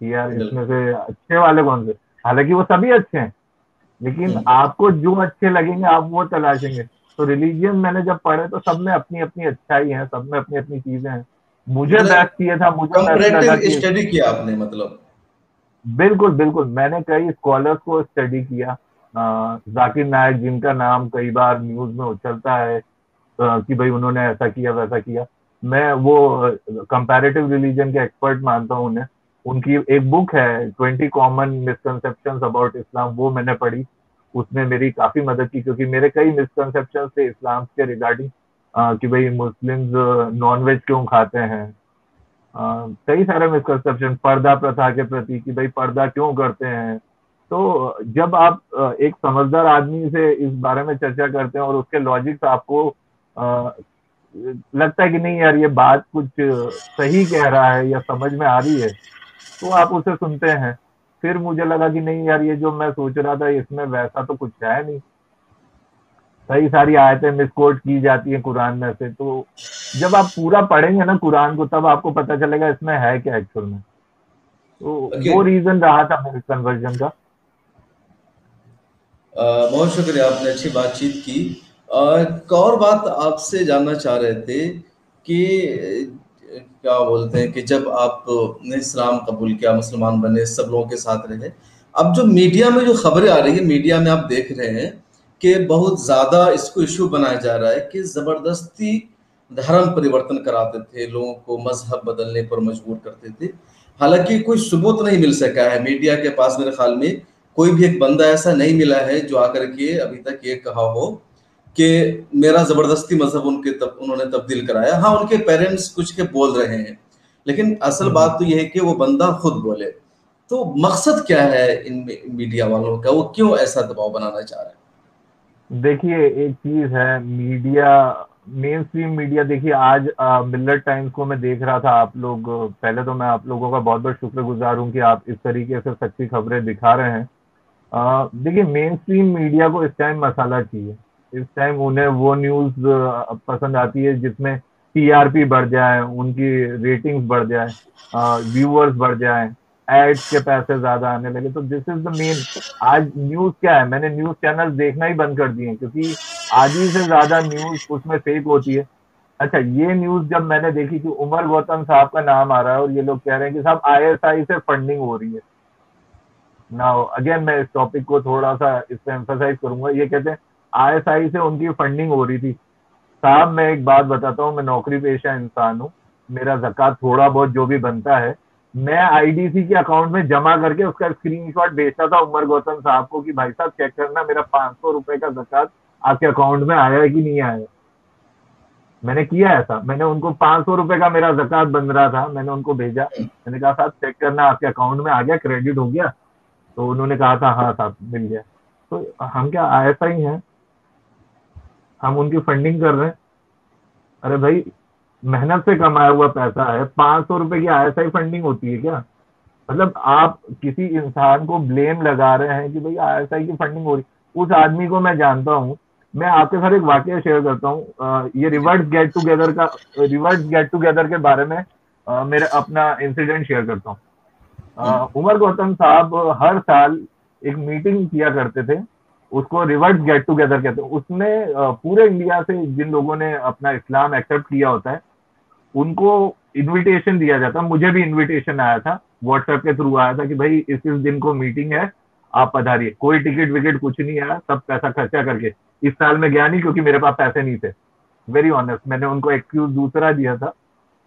कि यार इसमें बिल्कुल। से अच्छे वाले कौन से। हालांकि वो सभी अच्छे हैं, लेकिन हम्म। आपको जो अच्छे लगेंगे आप वो तलाशेंगे। तो रिलीजियन मैंने जब पढ़े तो सब में अपनी अपनी अच्छाई है, सब में अपनी अपनी चीजें हैं। मुझे मतलब बेस्ट ये था, मुझे बेस्ट लगा कंपैरेटिव कि स्टडी किया आपने मतलब? बिल्कुल बिल्कुल, मैंने कई स्कॉलर्स को स्टडी किया। जाकिर नायक, जिनका नाम कई बार न्यूज में उछलता है कि भाई उन्होंने ऐसा किया वैसा किया, मैं वो कंपैरेटिव रिलीजन के एक्सपर्ट मानता हूँ उन्हें। उनकी एक बुक है 20 कॉमन मिसकंसेप्शंस अबाउट इस्लाम, वो मैंने पढ़ी। उसने मेरी काफी मदद की, क्योंकि मेरे कई मिसकंसेप्शंस थे इस्लाम के रिगार्डिंग, कि भाई मुस्लिम्स नॉन वेज क्यों खाते हैं। कई सारे मिसकंसेप्शन पर्दा प्रथा के प्रति, कि भाई पर्दा क्यों करते हैं। तो जब आप एक समझदार आदमी से इस बारे में चर्चा करते हैं और उसके लॉजिक्स आपको अ, लगता है कि नहीं यार ये बात कुछ सही कह रहा है या समझ में आ रही है, तो आप उसे सुनते हैं। फिर मुझे लगा कि नहीं यार, ये जो मैं सोच रहा था इसमें वैसा तो कुछ है नहीं। कई सारी आयतें मिसकोट की जाती हैं कुरान में से। तो जब आप पूरा पढ़ेंगे ना कुरान को, तब आपको पता चलेगा इसमें है क्या एक्चुअल में। तो ओके। वो रीजन रहा था मेरे कन्वर्जन का। बहुत शुक्रिया, आपने अच्छी बातचीत की। एक और बात आपसे जानना चाह रहे थे कि क्या बोलते हैं कि जब आपने इस्लाम कबूल किया, मुसलमान बने, सब लोगों के साथ रहे, अब जो मीडिया में जो खबरें आ रही है, मीडिया में आप देख रहे हैं कि बहुत ज्यादा इसको इश्यू बनाया जा रहा है कि जबरदस्ती धर्म परिवर्तन कराते थे, लोगों को मजहब बदलने पर मजबूर करते थे। हालांकि कोई सबूत नहीं मिल सका है मीडिया के पास, मेरे ख्याल में कोई भी एक बंदा ऐसा नहीं मिला है जो आकर के अभी तक ये कहा हो कि मेरा जबरदस्ती मजहब उन्होंने तब्दील कराया। हाँ, उनके पेरेंट्स कुछ के बोल रहे हैं, लेकिन असल बात तो यह है कि वो बंदा खुद बोले। तो मकसद क्या है इन मीडिया वालों का, वो क्यों ऐसा दबाव बनाना चाह रहे हैं? देखिए, एक चीज है, मीडिया, मेन स्ट्रीम मीडिया, देखिए आज मिलत टाइम्स को मैं देख रहा था। आप लोग, पहले तो मैं आप लोगों का बहुत बहुत शुक्रगुजार हूँ कि आप इस तरीके से सच्ची खबरें दिखा रहे हैं। देखिए, मेन स्ट्रीम मीडिया को इस टाइम मसाला चाहिए। इस टाइम उन्हें वो न्यूज पसंद आती है जिसमें टीआरपी बढ़ जाए, उनकी रेटिंग्स बढ़ जाए, व्यूअर्स बढ़ जाए, एड्स के पैसे ज्यादा आने लगे। तो दिस इज द मेन। आज न्यूज क्या है, मैंने न्यूज चैनल देखना ही बंद कर दिए हैं, क्योंकि आधी से ज्यादा न्यूज उसमें फेक होती है। अच्छा, ये न्यूज जब मैंने देखी कि उमर गौतम साहब का नाम आ रहा है और ये लोग कह रहे हैं कि साहब आईएसआई से फंडिंग हो रही है। नाउ अगेन मैं इस टॉपिक को थोड़ा सा इस पे एम्फसाइज करूंगा। ये कहते हैं आईएसआई से उनकी फंडिंग हो रही थी। साहब, मैं एक बात बताता हूँ, मैं नौकरी पेशा इंसान हूँ। मेरा ज़कात थोड़ा बहुत जो भी बनता है, मैं आईडीसी के अकाउंट में जमा करके उसका स्क्रीनशॉट भेजता था उमर गौतम साहब को कि भाई साहब चेक करना, मेरा 500 रुपए का ज़कात आपके अकाउंट में आया है कि नहीं आया है। मैंने किया ऐसा, मैंने उनको 500 रुपए का मेरा ज़कात बन रहा था, मैंने उनको भेजा। मैंने कहा साहब चेक करना आपके अकाउंट में आ गया, क्रेडिट हो गया। तो उन्होंने कहा था हाँ साहब मिल गया। तो हम क्या ऐसा ही हैं, हम उनकी फंडिंग कर रहे हैं? अरे भाई, मेहनत से कमाया हुआ पैसा है, 500 रुपए की आईएसआई फंडिंग होती है क्या? मतलब आप किसी इंसान को ब्लेम लगा रहे हैं कि भाई आईएसआई की फंडिंग हो रही। उस आदमी को मैं जानता हूँ। मैं आपके साथ एक वाकया शेयर करता हूँ, ये जी। रिवर्स गेट टुगेदर के बारे में मेरा अपना इंसिडेंट शेयर करता हूँ। हम्म। उमर गौतम साहब हर साल एक मीटिंग किया करते थे, उसको रिवर्स गेट टुगेदर कहते हैं। उसमें पूरे इंडिया से जिन लोगों ने अपना इस्लाम एक्सेप्ट किया होता है, उनको इनविटेशन दिया जाता। मुझे भी इनविटेशन आया था, व्हाट्सएप के थ्रू आया था कि भाई इस दिन को मीटिंग है, आप पधारिए। कोई टिकट विकेट कुछ नहीं आया, सब पैसा खर्चा करके। इस साल मैं गया नहीं क्योंकि मेरे पास पैसे नहीं थे। वेरी ऑनेस्ट, मैंने उनको एक्सक्यूज दूसरा दिया था,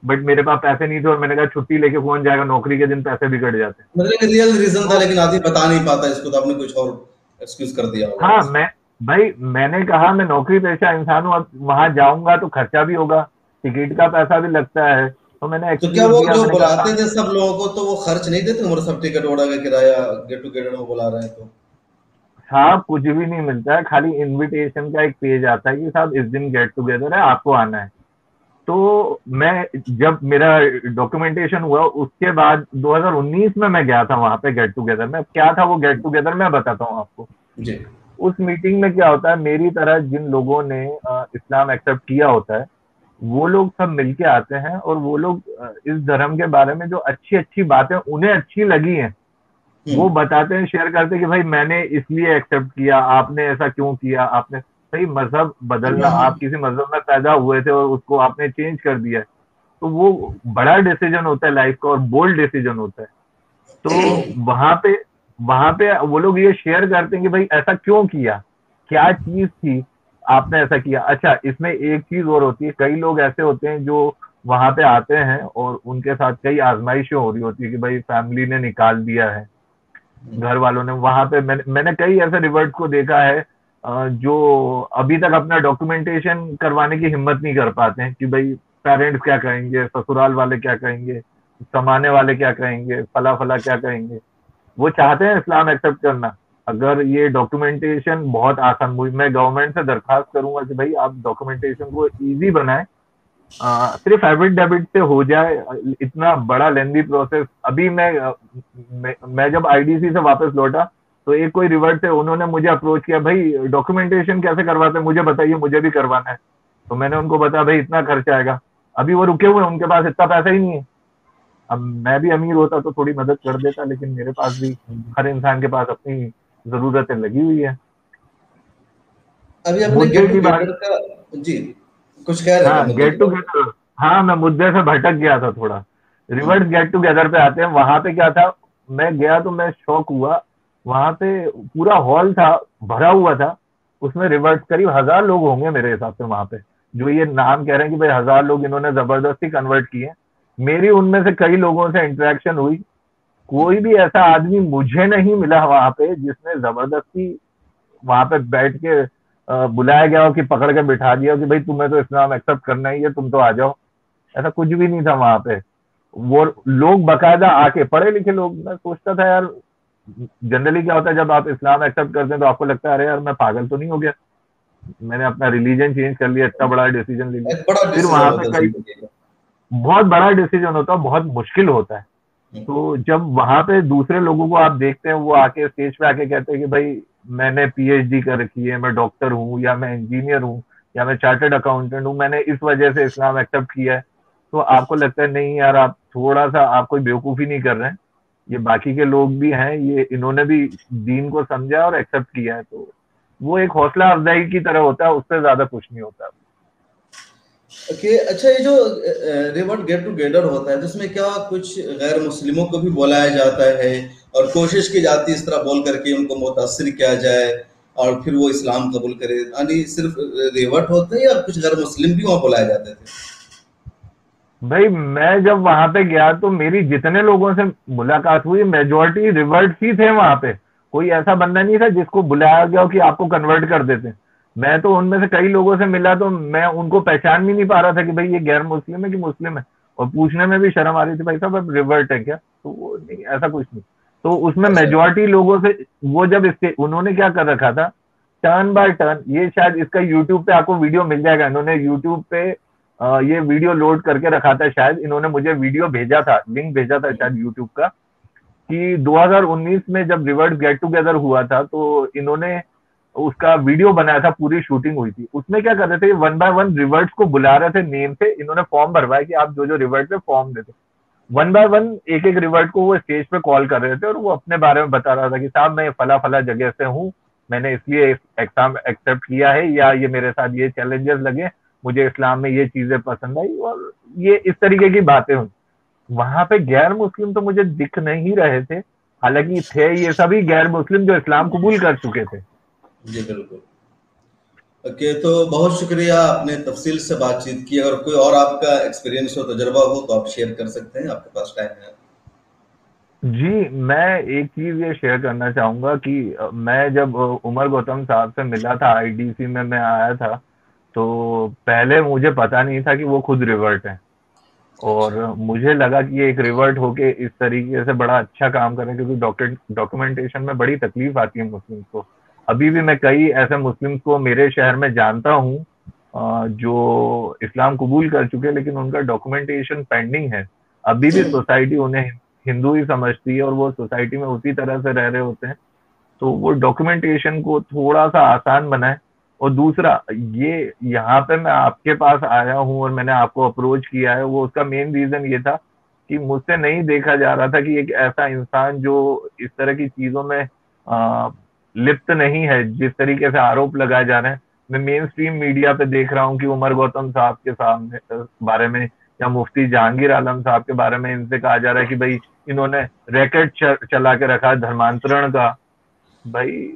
बट मेरे पास पैसे नहीं थे और मैंने कहा छुट्टी लेके कौन जाएगा, नौकरी के दिन पैसे बिगड़ जाते हैं। मतलब एक रियल रीजन था, तो लेकिन आदमी बता नहीं पाता इसको, तो आपने कुछ और एक्सक्यूज कर दिया होगा हाँ, बस। मैंने कहा मैं नौकरी पेशा इंसान हूँ, अब वहां जाऊंगा तो खर्चा भी होगा, टिकट का पैसा भी लगता है। तो मैंने तो क्या एक्सक्यूज वो दिया, जो मैंने कहा बुलाते थे सब लोगों को, तो वो खर्च नहीं देते उम्र, सब टिकट वोड़ा का किराया, गेट टुगेदर में बुला रहे हैं तो? साहब कुछ भी नहीं मिलता है, खाली इनविटेशन का एक पेज आता है कि साहब इस दिन गेट टुगेदर है, आपको आना है। तो मैं, जब मेरा डॉक्यूमेंटेशन हुआ उसके बाद 2019 में मैं गया था वहां पे गेट टुगेदर में। क्या था वो गेट टुगेदर, मैं बताता हूँ आपको। जी। उस मीटिंग में क्या होता है, मेरी तरह जिन लोगों ने इस्लाम एक्सेप्ट किया होता है, वो लोग सब मिलके आते हैं और वो लोग इस धर्म के बारे में जो अच्छी अच्छी बातें उन्हें अच्छी लगी हैं, वो हम्म। बताते हैं, शेयर करते हैं कि भाई मैंने इसलिए एक्सेप्ट किया, आपने ऐसा क्यों किया, आपने भाई मजहब बदलना, आप किसी मजहब में पैदा हुए थे और उसको आपने चेंज कर दिया है, तो वो बड़ा डिसीजन होता है लाइफ का और बोल्ड डिसीजन होता है। तो वहां पे वो लोग ये शेयर करते हैं कि भाई ऐसा क्यों किया, क्या चीज थी आपने ऐसा किया। अच्छा, इसमें एक चीज और होती है, कई लोग ऐसे होते हैं जो वहां पे आते हैं और उनके साथ कई आजमाइशें हो रही होती है कि भाई फैमिली ने निकाल दिया है, घर वालों ने। वहां पे मैंने कई ऐसे रिवर्ट को देखा है जो अभी तक अपना डॉक्यूमेंटेशन करवाने की हिम्मत नहीं कर पाते हैं कि भाई पेरेंट्स क्या कहेंगे, ससुराल वाले क्या कहेंगे, समाने वाले क्या कहेंगे, फला फला क्या कहेंगे। वो चाहते हैं इस्लाम एक्सेप्ट करना। अगर ये डॉक्यूमेंटेशन बहुत आसान हुई, मैं गवर्नमेंट से दरखास्त करूंगा कि भाई आप डॉक्यूमेंटेशन को इजी बनाएं, सिर्फ एफिडेविट से हो जाए। इतना बड़ा लेंदी प्रोसेस। अभी मैं जब आईडीसी से वापस लौटा तो एक कोई रिवर्ट से उन्होंने मुझे अप्रोच किया, भाई डॉक्यूमेंटेशन कैसे करवाते हैं मुझे बताइए, मुझे भी करवाना है। तो मैंने उनको बताया भाई इतना खर्चा आएगा। अभी वो रुके हुए हैं, उनके पास इतना पैसा ही नहीं है। अब मैं भी अमीर होता तो थोड़ी मदद कर देता, लेकिन मेरे पास भी, हर इंसान के पास अपनी जरूरतें लगी हुई है। अभी आपने मुद्दे गेट की बात, टुगेदर का, जी, कुछ कह रहे थे हाँ मुद्दे गेट की बात। टुगेदर, हाँ मैं मुद्दे से भटक गया था थोड़ा। हम्म। रिवर्स गेट टुगेदर पे आते हैं। वहां पे क्या था, मैं गया तो मैं शौक हुआ। वहां पे पूरा हॉल था, भरा हुआ था, उसमें रिवर्ट करीब 1000 लोग होंगे मेरे हिसाब से वहां पे, जो ये नाम कह रहे हैं कि भाई 1000 लोग इन्होंने जबरदस्ती कन्वर्ट किए। मेरी उनमें से कई लोगों से इंटरेक्शन हुई, कोई भी ऐसा आदमी मुझे नहीं मिला वहां पे जिसने जबरदस्ती वहां पे बैठ के बुलाया गया हो कि पकड़ के बिठा दिया हो कि भाई तुम्हें तो इस्लाम एक्सेप्ट करना ही है, तुम तो आ जाओ। ऐसा कुछ भी नहीं था वहां पे। वो लोग बकायदा आके, पढ़े लिखे लोग, मैं सोचता था यार, जनरली क्या होता है जब आप इस्लाम एक्सेप्ट करते हैं तो आपको लगता है अरे यार मैं पागल तो नहीं हो गया, मैंने अपना रिलीजन चेंज कर लिया, इतना बड़ा डिसीजन ले लिया। एक बड़ा फिर डिसीजन वहां पे होता है कई, जिंदगी का। बहुत बड़ा डिसीजन होता है, बहुत मुश्किल होता है। हम्म, तो जब वहां पे दूसरे लोगों को आप देखते हैं, वो आके स्टेज पे आके कहते हैं कि भाई मैंने पीएचडी कर रखी है, मैं डॉक्टर हूँ, या मैं इंजीनियर हूँ, या मैं चार्टर्ड अकाउंटेंट हूँ, मैंने इस वजह से इस्लाम एक्सेप्ट किया है, तो आपको लगता है नहीं यार, आप थोड़ा सा, आप कोई बेवकूफ़ी नहीं कर रहे हैं, ये बाकी के लोग भी हैं, ये इन्होंने भी दीन को समझा और एक्सेप्ट किया है। तो वो एक हौसला अफजाई की तरह होता है, उससे ज्यादा कुछ नहीं होता। ओके। अच्छा, ये जो रिवर्ट गेट टुगेदर होता है, तो इसमें क्या कुछ गैर मुस्लिमों को भी बुलाया जाता है और कोशिश की जाती है इस तरह बोल करके उनको मुतासिर किया जाए और फिर वो इस्लाम कबूल करे? यानी सिर्फ रिवर्ट होते हैं या कुछ गैर मुस्लिम भी वहाँ बुलाए जाते थे? भाई मैं जब वहां पे गया तो मेरी जितने लोगों से मुलाकात हुई, मेजोरिटी रिवर्ट्स ही थे वहां पे। कोई ऐसा बंदा नहीं था जिसको बुलाया गया हो कि आपको कन्वर्ट कर देते। मैं तो उनमें से कई लोगों से मिला तो मैं उनको पहचान भी नहीं पा रहा था कि भाई ये गैर मुस्लिम है कि मुस्लिम है, और पूछने में भी शर्म आ रही थी, भाई साहब अब रिवर्ट है क्या? तो वो नहीं, ऐसा कुछ नहीं। तो उसमें अच्छा। मेजोरिटी लोगों से, वो जब इसके उन्होंने क्या कर रखा था, टर्न बाय टर्न, ये शायद इसका यूट्यूब पे आपको वीडियो मिल जाएगा, इन्होंने यूट्यूब पे ये वीडियो लोड करके रखा था, शायद इन्होंने मुझे वीडियो भेजा था, लिंक भेजा था शायद यूट्यूब का, कि 2019 में जब रिवर्ट गेट टुगेदर हुआ था तो इन्होंने उसका वीडियो बनाया था, पूरी शूटिंग हुई थी। उसमें क्या कर रहे थे, वन बाय वन रिवर्ट्स को बुला रहे थे नेम से, इन्होंने फॉर्म भरवाया कि आप जो जो रिवर्ट पे फॉर्म देते, वन बाय वन एक एक रिवर्ट को वो स्टेज पे कॉल कर रहे थे और वो अपने बारे में बता रहा था कि साहब मैं फला फला जगह से हूँ, मैंने इसलिए एग्जाम एक्सेप्ट किया है, या ये मेरे साथ ये चैलेंजेस लगे, मुझे इस्लाम में ये चीजें पसंद आई, और ये इस तरीके की बातें हुई। वहां पे गैर मुस्लिम तो मुझे दिख नहीं रहे थे, हालांकि थे ये सभी गैर मुस्लिम जो इस्लाम कबूल कर चुके थे। जी बिल्कुल। ओके, तो बहुत शुक्रिया, आपने तफसील से बातचीत की। अगर कोई और आपका एक्सपीरियंस हो, तजुर्बा हो, तो आप शेयर कर सकते हैं, आपके पास टाइम है। जी, मैं एक चीज ये शेयर करना चाहूंगा कि मैं जब उमर गौतम साहब से मिला था, आईडीसी में मैं आया था, तो पहले मुझे पता नहीं था कि वो खुद रिवर्ट है, और अच्छा। मुझे लगा कि ये एक रिवर्ट होके इस तरीके से बड़ा अच्छा काम कर रहे हैं, क्योंकि डॉक्यूमेंटेशन में बड़ी तकलीफ आती है मुस्लिम को। अभी भी मैं कई ऐसे मुस्लिम को मेरे शहर में जानता हूँ जो इस्लाम कबूल कर चुके हैं, लेकिन उनका डॉक्यूमेंटेशन पेंडिंग है। अभी भी सोसाइटी उन्हें हिंदू ही समझती है और वो सोसाइटी में उसी तरह से रह रहे होते हैं। तो वो डॉक्यूमेंटेशन को थोड़ा सा आसान बनाए। और दूसरा, ये यहाँ पे मैं आपके पास आया हूँ और मैंने आपको अप्रोच किया है, वो उसका मेन रीजन ये था कि मुझसे नहीं देखा जा रहा था कि एक ऐसा इंसान जो इस तरह की चीजों में लिप्त नहीं है, जिस तरीके से आरोप लगाए जा रहे हैं। मैं मेन स्ट्रीम मीडिया पे देख रहा हूँ कि उमर गौतम साहब के सामने बारे में, या मुफ्ती जहांगीर आलम साहब के बारे में इनसे कहा जा रहा है कि भाई इन्होंने रैकेट चला के रखा है धर्मांतरण का। भाई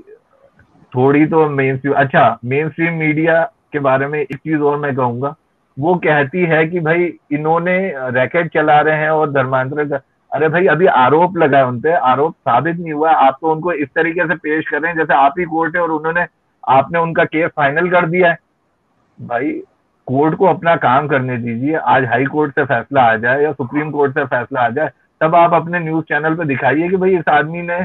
थोड़ी तो मेन स्ट्रीम, अच्छा मेन स्ट्रीम मीडिया के बारे में एक चीज और मैं कहूंगा, वो कहती है कि भाई इन्होंने रैकेट चला रहे हैं और धर्मांतरण का। अरे भाई अभी आरोप लगा है उनपे, आरोप साबित नहीं हुआ है, आप तो उनको इस तरीके से पेश कर रहे हैं जैसे आप ही कोर्ट है और उन्होंने, आपने उनका केस फाइनल कर दिया है। भाई कोर्ट को अपना काम करने दीजिए, आज हाई कोर्ट से फैसला आ जाए या सुप्रीम कोर्ट से फैसला आ जाए, तब आप अपने न्यूज चैनल पे दिखाइए कि भाई इस आदमी ने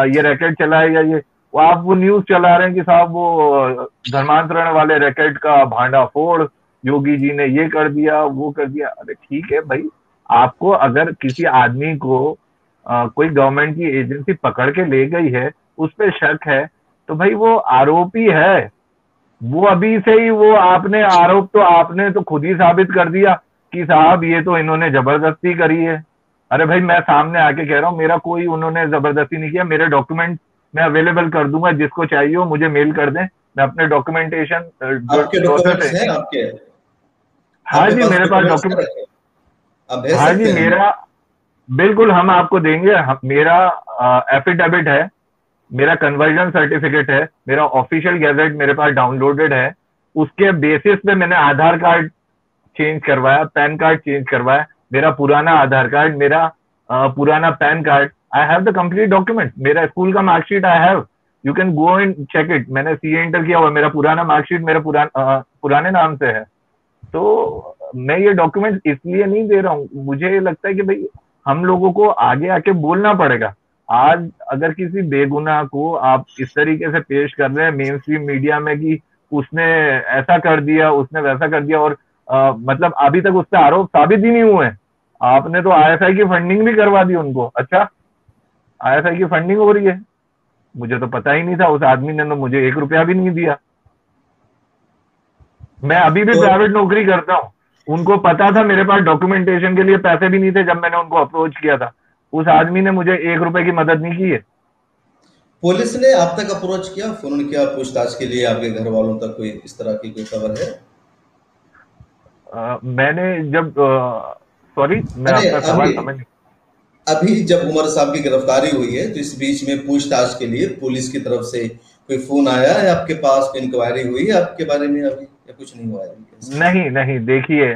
ये रैकेट चलाया, या ये, वो आप वो न्यूज चला रहे हैं कि साहब वो धर्मांतरण वाले रैकेट का भांडाफोड़, योगी जी ने ये कर दिया वो कर दिया। अरे ठीक है भाई, आपको अगर किसी आदमी को कोई गवर्नमेंट की एजेंसी पकड़ के ले गई है, उस पर शक है, तो भाई वो आरोपी है। वो अभी से ही, वो आपने आरोप तो आपने तो खुद ही साबित कर दिया कि साहब ये तो इन्होंने जबरदस्ती करी है। अरे भाई मैं सामने आके कह रहा हूँ, मेरा कोई उन्होंने जबरदस्ती नहीं किया, मेरे डॉक्यूमेंट मैं अवेलेबल कर दूंगा, जिसको चाहिए हो मुझे मेल कर दें, मैं अपने डॉक्यूमेंटेशन जो आपके प्रोसेस डॉक्यूमेंट्स है। हैं आपके? हाँ आपके जी पास मेरे पास डॉक्यूमेंट्स है डॉक्यूमेंट, रखे? आप भेज हाँ जी सकते हैं हमें? मेरा, बिल्कुल हम आपको देंगे। मेरा एफिडेविट है, मेरा कन्वर्जन सर्टिफिकेट है, मेरा ऑफिशियल गैजेट मेरे पास डाउनलोडेड है, उसके बेसिस पे मैंने आधार कार्ड चेंज करवाया, पैन कार्ड चेंज करवाया, मेरा पुराना आधार कार्ड, मेरा पुराना PAN card, I have the complete document, मेरा स्कूल का marksheet I have, you can go and check it, मैंने सीए इंटर किया हुआ, मेरा पुराना मार्कशीट मेरा पुराने नाम से है। तो मैं ये डॉक्यूमेंट इसलिए नहीं दे रहा हूँ, मुझे लगता है कि भाई हम लोगों को आगे आके बोलना पड़ेगा। आज अगर किसी बेगुनाह को आप इस तरीके से पेश कर रहे हैं मेन स्ट्रीम मीडिया में कि उसने ऐसा कर दिया, उसने वैसा कर दिया, और मतलब अभी तक उससे आरोप साबित ही नहीं हुए हैं। आपने तो आईएसआई की फंडिंग भी करवा दी उनको। अच्छा, आईएसआई की फंडिंग हो रही है, मुझे तो पता ही नहीं था, उस आदमी ने तो मुझे 1 रुपया भी नहीं दिया। मैं अभी भी तो प्राइवेट नौकरी करता हूँ, उनको पता था मेरे पास डॉक्यूमेंटेशन के लिए पैसे भी नहीं थे जब मैंने उनको अप्रोच किया था, उस आदमी ने मुझे 1 रुपए की मदद नहीं की है। पुलिस ने आप तक अप्रोच किया, फोन किया पूछताछ के लिए, आपके घर वालों तक कोई इस तरह की कोई खबर है? मैंने जब सॉरी, मैं अरे आपका सवाल अभी समझ नहीं। अभी जब उमर साहब की गिरफ्तारी हुई है तो इस बीच में पूछताछ के लिए पुलिस की तरफ से कोई फोन आया है आपके पास, कोई इंक्वायरी हुई है आपके बारे में अभी, या कुछ नहीं हुआ है अभी? नहीं नहीं, देखिए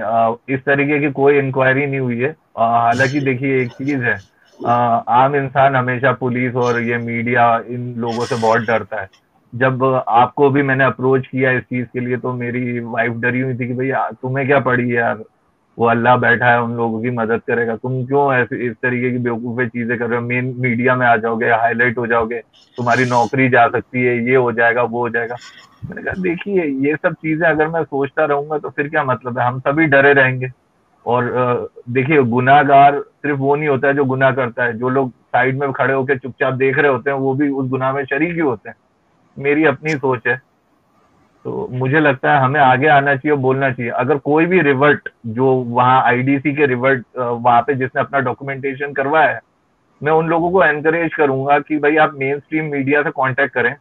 इस तरीके की कोई इंक्वायरी नहीं हुई है। हालांकि देखिए एक चीज है, आम इंसान हमेशा पुलिस और ये मीडिया इन लोगों से बहुत डरता है। जब आपको भी मैंने अप्रोच किया इस चीज के लिए तो मेरी वाइफ डरी हुई थी कि भैया तुम्हें क्या पड़ी है यार, वो अल्लाह बैठा है उन लोगों की मदद करेगा, तुम क्यों ऐसे इस तरीके की बेवकूफ़ी चीजें कर रहे हो, मेन मीडिया में आ जाओगे, हाईलाइट हो जाओगे, तुम्हारी नौकरी जा सकती है, ये हो जाएगा वो हो जाएगा। मैंने कहा देखिए ये सब चीजें अगर मैं सोचता रहूंगा तो फिर क्या मतलब है, हम सभी डरे रहेंगे। और देखिए गुनाहगार सिर्फ वो नहीं होता है जो गुनाह करता है, जो लोग साइड में खड़े होकर चुपचाप देख रहे होते हैं वो भी उस गुनाह में शरीक ही होते हैं। मेरी अपनी सोच है। तो मुझे लगता है हमें आगे आना चाहिए और बोलना चाहिए। अगर कोई भी रिवर्ट जो वहाँ आईडीसी के रिवर्ट वहाँ पे जिसने अपना डॉक्यूमेंटेशन करवाया है, मैं उन लोगों को एनकरेज करूंगा कि भाई आप मेन स्ट्रीम मीडिया से कांटेक्ट करें।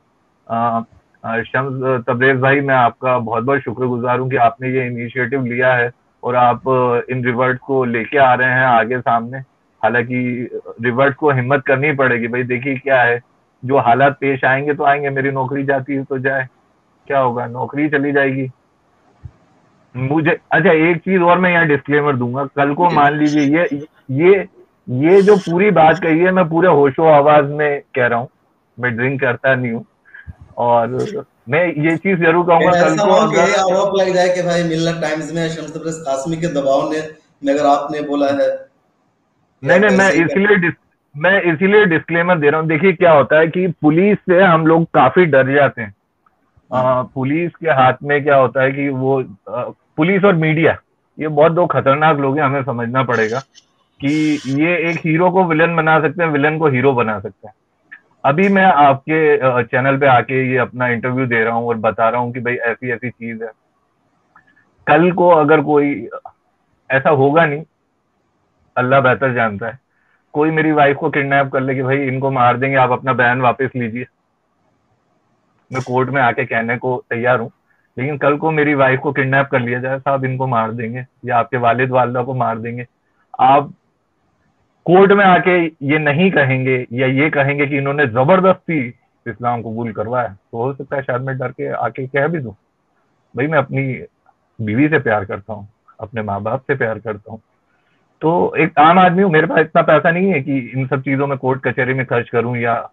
शम्स तबरेज भाई, मैं आपका बहुत बहुत शुक्रगुजार हूँ कि आपने ये इनिशिएटिव लिया है और आप इन रिवर्ट को लेके आ रहे हैं आगे सामने। हालांकि रिवर्ट को हिम्मत करनी पड़ेगी भाई, देखिए क्या है, जो हालात पेश आएंगे तो आएंगे, मेरी नौकरी जाती है तो जाए, क्या होगा, नौकरी चली जाएगी। मुझे अच्छा एक चीज और मैं यहाँ डिस्क्लेमर दूंगा, कल को जी। मान लीजिए ये ये जो पूरी बात कही है मैं पूरे होशो आवाज में कह रहा हूँ, मैं ड्रिंक करता नहीं हूँ, और मैं ये चीज जरूर कहूंगा कल ऐसा को हो कि अगर आरोप लग जाए कि भाई मिल्लत टाइम्स में शम्स तबरेज़ कासमी के दबाव ने में अगर आपने बोला है कि नहीं आप नहीं, ऐसे ही कर। मैं इसीलिए डिस्क्लेमर दे रहा हूँ। देखिए क्या होता है कि पुलिस से हम लोग काफी डर जाते हैं। पुलिस के हाथ में क्या होता है कि वो पुलिस और मीडिया ये बहुत दो खतरनाक लोग हैं, हमें समझना पड़ेगा कि ये एक हीरो को विलन बना सकते हैं, विलन को हीरो बना सकते हैं। अभी मैं आपके चैनल पे आके ये अपना इंटरव्यू दे रहा हूँ और बता रहा हूँ कि भाई ऐसी ऐसी चीज है, कल को अगर कोई ऐसा होगा नहीं, अल्लाह बेहतर जानता है, कोई मेरी वाइफ को किडनैप कर ले कि भाई इनको मार देंगे, आप अपना बयान वापस लीजिए, मैं कोर्ट में आके कहने को तैयार हूँ। लेकिन कल को मेरी वाइफ को किडनैप कर लिया जाए, साहब इनको मार देंगे या आपके वालिद वालदा को मार देंगे, आप कोर्ट में आके ये नहीं कहेंगे या ये कहेंगे कि इन्होंने जबरदस्ती इस्लाम कबूल करवाया, तो हो सकता है शायद मैं डर के आके कह भी दूं भाई मैं अपनी बीवी से प्यार करता हूँ, अपने माँ बाप से प्यार करता हूँ। तो एक आम आदमी हूँ, मेरे पास इतना पैसा नहीं है कि इन सब चीजों में कोर्ट कचहरी में खर्च करूं, या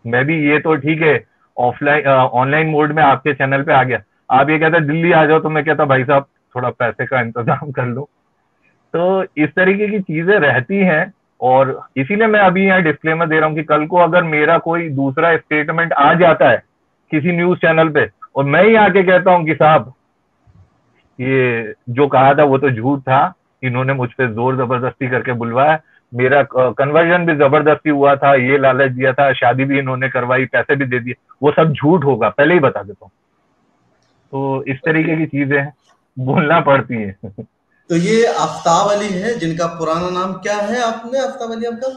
मैं भी ये तो ठीक है ऑफलाइन ऑनलाइन मोड में आपके चैनल पे आ गया, आप ये कहते दिल्ली आ जाओ तो मैं कहता भाई साहब थोड़ा पैसे का इंतजाम कर लो। तो इस तरीके की चीजें रहती हैं, और इसीलिए मैं अभी यहाँ डिस्क्लेमर दे रहा हूँ कि कल को अगर मेरा कोई दूसरा स्टेटमेंट आ जाता है किसी न्यूज चैनल पे और मैं ही आके कहता हूँ कि साहब ये जो कहा था वो तो झूठ था, इन्होंने मुझ पे जोर जबरदस्ती करके बुलवाया, मेरा कन्वर्जन भी जबरदस्ती हुआ था, ये लालच दिया था, शादी भी इन्होंने करवाई, पैसे भी दे दिए, वो सब झूठ होगा, पहले ही बता देता हूँ। तो इस तरीके की चीजें बोलना पड़ती है। तो ये आफ्ताब अली है जिनका पुराना नाम क्या है, आपने आफ्ताब अली आपका?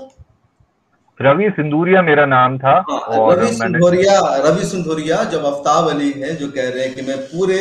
रवि सिंदूरिया मेरा नाम था। हाँ, और मैंने रवि सिंधोरिया जब आफ्ताब अली है जो कह रहे हैं कि मैं पूरे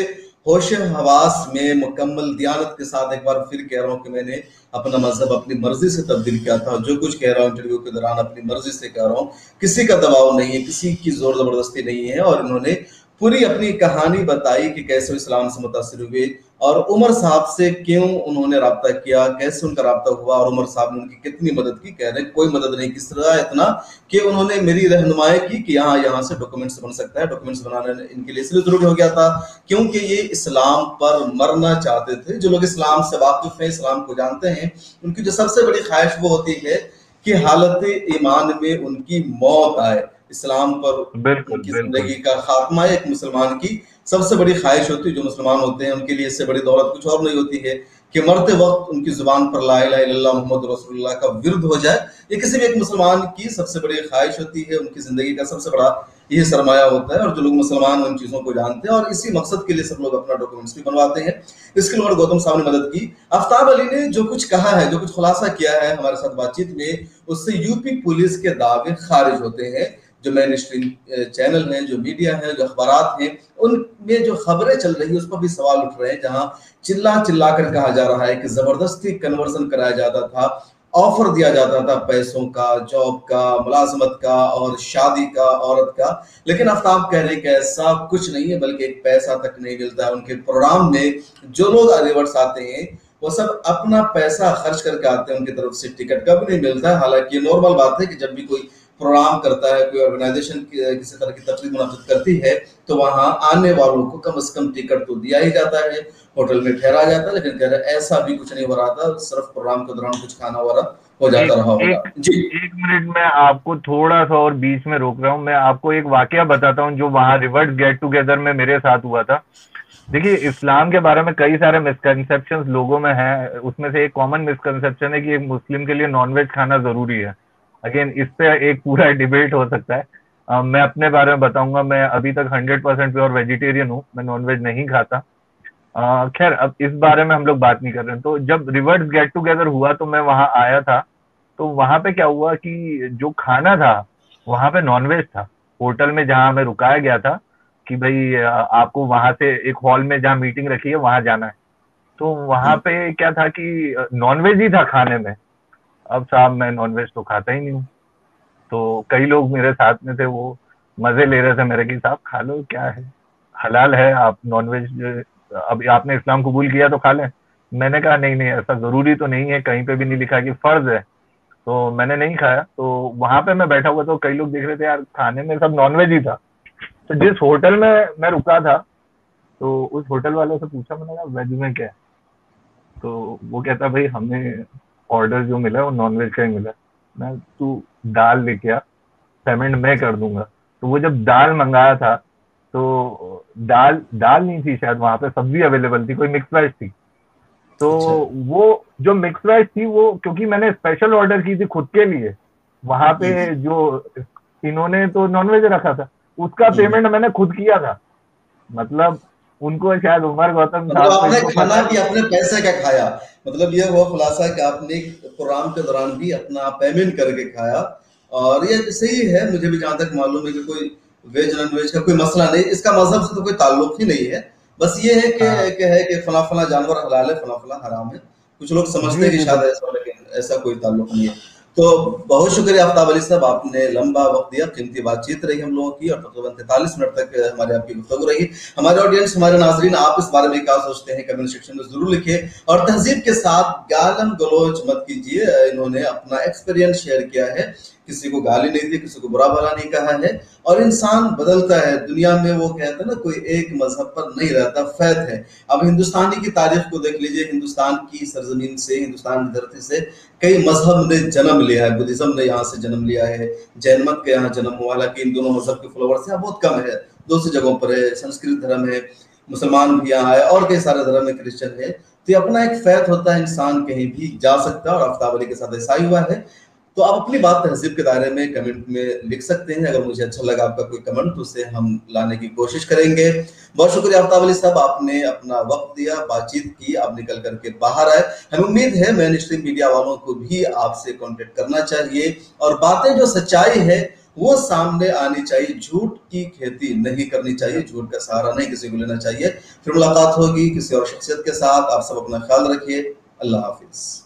होश हवास में मुकम्मल दियानत के साथ एक बार फिर कह रहा हूँ कि मैंने अपना मजहब अपनी मर्जी से तब्दील किया था। जो कुछ कह रहा हूँ इंटरव्यू के दौरान अपनी मर्जी से कह रहा हूँ, किसी का दबाव नहीं है, किसी की जोर जबरदस्ती नहीं है। और इन्होंने पूरी अपनी कहानी बताई कि कैसे इस्लाम से मुतासिर हुए और उमर साहब से क्यों उन्होंने राब्ता किया, कैसे उनका राब्ता हुआ और उमर साहब ने उनकी कितनी मदद की। कह रहे कोई मदद नहीं, किस तरह इतना कि उन्होंने मेरी रहनुमाई की कि यहाँ से डॉक्यूमेंट्स बन सकता है। डॉक्यूमेंट्स बनाना इनके लिए इसलिए जरूरी हो गया था क्योंकि ये इस्लाम पर मरना चाहते थे। जो लोग इस्लाम से वाकिफ हैं, इस्लाम को जानते हैं, उनकी जो सबसे बड़ी ख्वाहिश वो होती है कि हालत ईमान में उनकी मौत आए, इस्लाम पर बिल्कुल उनकी बिल्कुल। जिंदगी का खात्मा। एक मुसलमान की सबसे बड़ी ख्वाहिश होती है, जो मुसलमान होते हैं उनके लिए इससे बड़ी दौलत कुछ और नहीं होती है कि मरते वक्त उनकी जुबान पर ला इलाहा इल्लल्लाह मुहम्मद रसूलुल्लाह का विर्द हो जाए। ये किसी भी एक मुसलमान की सबसे बड़ी ख्वाहिश होती है, उनकी जिंदगी का सबसे बड़ा ये सरमाया होता है। और जो लोग मुसलमान उन चीजों को जानते हैं और इसी मकसद के लिए सब लोग अपना डॉक्यूमेंट्स भी बनवाते हैं। इसके लिए गौतम साहब ने मदद की। आफ्ताब अली ने जो कुछ कहा है, जो कुछ खुलासा किया है हमारे साथ बातचीत में, उससे यूपी पुलिस के दावे खारिज होते हैं। जो मेन स्ट्रीम चैनल हैं, जो मीडिया है, जो अखबारात हैं, उनमें जो खबरें चल रही है उस पर भी सवाल उठ रहे हैं, जहां चिल्ला चिल्ला कर कहा जा रहा है कि जबरदस्ती कन्वर्जन कराया जाता था, ऑफर दिया जाता था पैसों का, जॉब का, मुलाजमत का और शादी का, औरत का। लेकिन आफ्ताब कह रहे कि ऐसा कुछ नहीं है, बल्कि एक पैसा तक नहीं मिलता है। उनके प्रोग्राम में जो लोग रिवर्स आते हैं वो सब अपना पैसा खर्च करके आते हैं, उनकी तरफ से टिकट का भी नहीं मिलता है। हालांकि ये नॉर्मल बात है कि जब भी कोई प्रोग्राम करता है, कोई ऑर्गेनाइजेशन किसी तरह की तकरीब मुनक्किद करती है, तो वहां आने वालों को कम से कम टिकट तो दिया ही जाता है, होटल में ठहरा जाता है। लेकिन कह रहे ऐसा भी कुछ नहीं हो रहा था, सिर्फ प्रोग्राम के दौरान कुछ खाना वगैरह हो जाता एक रहा होगा। एक जी एक मिनट में आपको थोड़ा सा और बीच में रोक रहा हूँ। मैं आपको एक वाकया बताता हूँ जो वहां रिवर्स गेट टुगेदर में मेरे साथ हुआ था। देखिए, इस्लाम के बारे में कई सारे मिसकंसेप्शंस लोगों में हैं। उसमें से एक कॉमन मिसकंसेप्शन है कि एक मुस्लिम के लिए नॉनवेज खाना जरूरी है। अगेन, इस पे एक पूरा डिबेट हो सकता है। मैं अपने बारे में बताऊंगा। मैं अभी तक 100% प्योर वेजिटेरियन हूँ, मैं नॉनवेज नहीं खाता। खैर, अब इस बारे में हम लोग बात नहीं कर रहे हैं। तो जब रिवर्स गेट टुगेदर हुआ तो मैं वहां आया था। तो वहां पे क्या हुआ कि जो खाना था वहां पे नॉनवेज था। होटल में जहां हमें रुकाया गया था कि भाई आपको वहां से एक हॉल में जहाँ मीटिंग रखी है वहां जाना है। तो वहां पे क्या था कि नॉनवेज ही था खाने में। अब साहब, मैं नॉनवेज तो खाता ही नहीं हूँ। तो कई लोग मेरे साथ में थे, वो मजे ले रहे थे मेरे कि साहब खा लो, क्या है, हलाल है, आप नॉनवेज अब आपने इस्लाम कबूल किया तो खा लें। मैंने कहा नहीं नहीं, ऐसा जरूरी तो नहीं है, कहीं पे भी नहीं लिखा कि फर्ज है। तो मैंने नहीं खाया। तो वहां पे मैं बैठा हुआ, तो कई लोग देख रहे थे, यार खाने में सब नॉनवेज ही था। तो जिस होटल में मैं रुका था, तो उस होटल वाले से पूछा, मैंने कहा वेज में क्या है? तो वो कहता, भाई हमें ऑर्डर जो मिला है वो नॉनवेज का ही मिला है। मैं, तू दाल लेके आ, पेमेंट मैं कर दूंगा। तो वो जब दाल मंगाया था, तो दाल दाल नहीं थी शायद, वहां पे सब्जी अवेलेबल थी, कोई मिक्स वेज थी। तो अच्छा। वो जो मिक्स वेज थी, वो क्योंकि मैंने स्पेशल ऑर्डर की थी खुद के लिए, वहां पे जो इन्होंने तो नॉनवेज रखा था, उसका पेमेंट मैंने खुद किया था। मतलब उनको शायद उमर गौतम मतलब साहब को आपने इनको खाना पता भी नहीं। अपने पैसे का खाया। मतलब ये हुआ खुलासा कि आपने प्रोग्राम के दौरान भी अपना पेमेंट करके खाया। और ये सही है, मुझे भी जहां तक मालूम है कि कोई वेज नॉन वेज का कोई मसला नहीं, इसका मजहब से तो कोई ताल्लुक ही नहीं है। बस ये है हाँ कि फला फला जानवर हलाल है, फला फला हराम है। कुछ लोग समझते जी हैं कि जी, शायद बस ऐसा हो, लेकिन ऐसा कोई ताल्लुक नहीं है। तो बहुत शुक्रिया आफ्ताब अली साहब, आपने लंबा वक्त दिया, कीमती बातचीत रही हम लोगों की और तकरीबन 43 मिनट तक हमारे आपकी गुफ्तगू रही। हमारे ऑडियंस, हमारे नाजरीन, आप इस बारे में क्या सोचते हैं कमेंट सेक्शन में जरूर लिखिए और तहजीब के साथ गालम गलोच मत कीजिए। इन्होंने अपना एक्सपीरियंस शेयर किया है, किसी को गाली नहीं दी, किसी को बुरा भला नहीं कहा है। और इंसान बदलता है दुनिया में, वो कहते हैं ना, कोई एक मजहब पर नहीं रहता, फैत है। अब हिंदुस्तानी की तारीख को देख लीजिए, हिंदुस्तान की सरजमीन से, हिंदुस्तान की धरती से कई मजहब ने जन्म लिया है। बुद्धिज्म ने यहाँ से जन्म लिया है, जैन मत के यहाँ जन्म हुआ, हालांकि इन दोनों मजहब के फॉलोवर्स यहाँ बहुत कम है, दूसरी जगहों पर है। संस्कृत धर्म है, मुसलमान भी यहाँ है और कई सारे धर्म में क्रिश्चियन है। तो ये अपना एक फैत होता है, इंसान कहीं भी जा सकता है और आफ्ताब अली के साथ ऐसा ही हुआ है। तो आप अपनी बात तहजीब के दायरे में कमेंट में लिख सकते हैं। अगर मुझे अच्छा लगा आपका कोई कमेंट, तो उसे हम लाने की कोशिश करेंगे। बहुत शुक्रिया आफ्ताब अली साहब, आपने अपना वक्त दिया, बातचीत की, आप निकल करके बाहर आए। हमें उम्मीद है मेन स्ट्रीम मीडिया वालों को भी आपसे कांटेक्ट करना चाहिए और बातें जो सच्चाई है वो सामने आनी चाहिए। झूठ की खेती नहीं करनी चाहिए, झूठ का सहारा नहीं किसी को लेना चाहिए। फिर मुलाकात होगी किसी और शख्सियत के साथ। आप सब अपना ख्याल रखिए। अल्लाह हाफिज।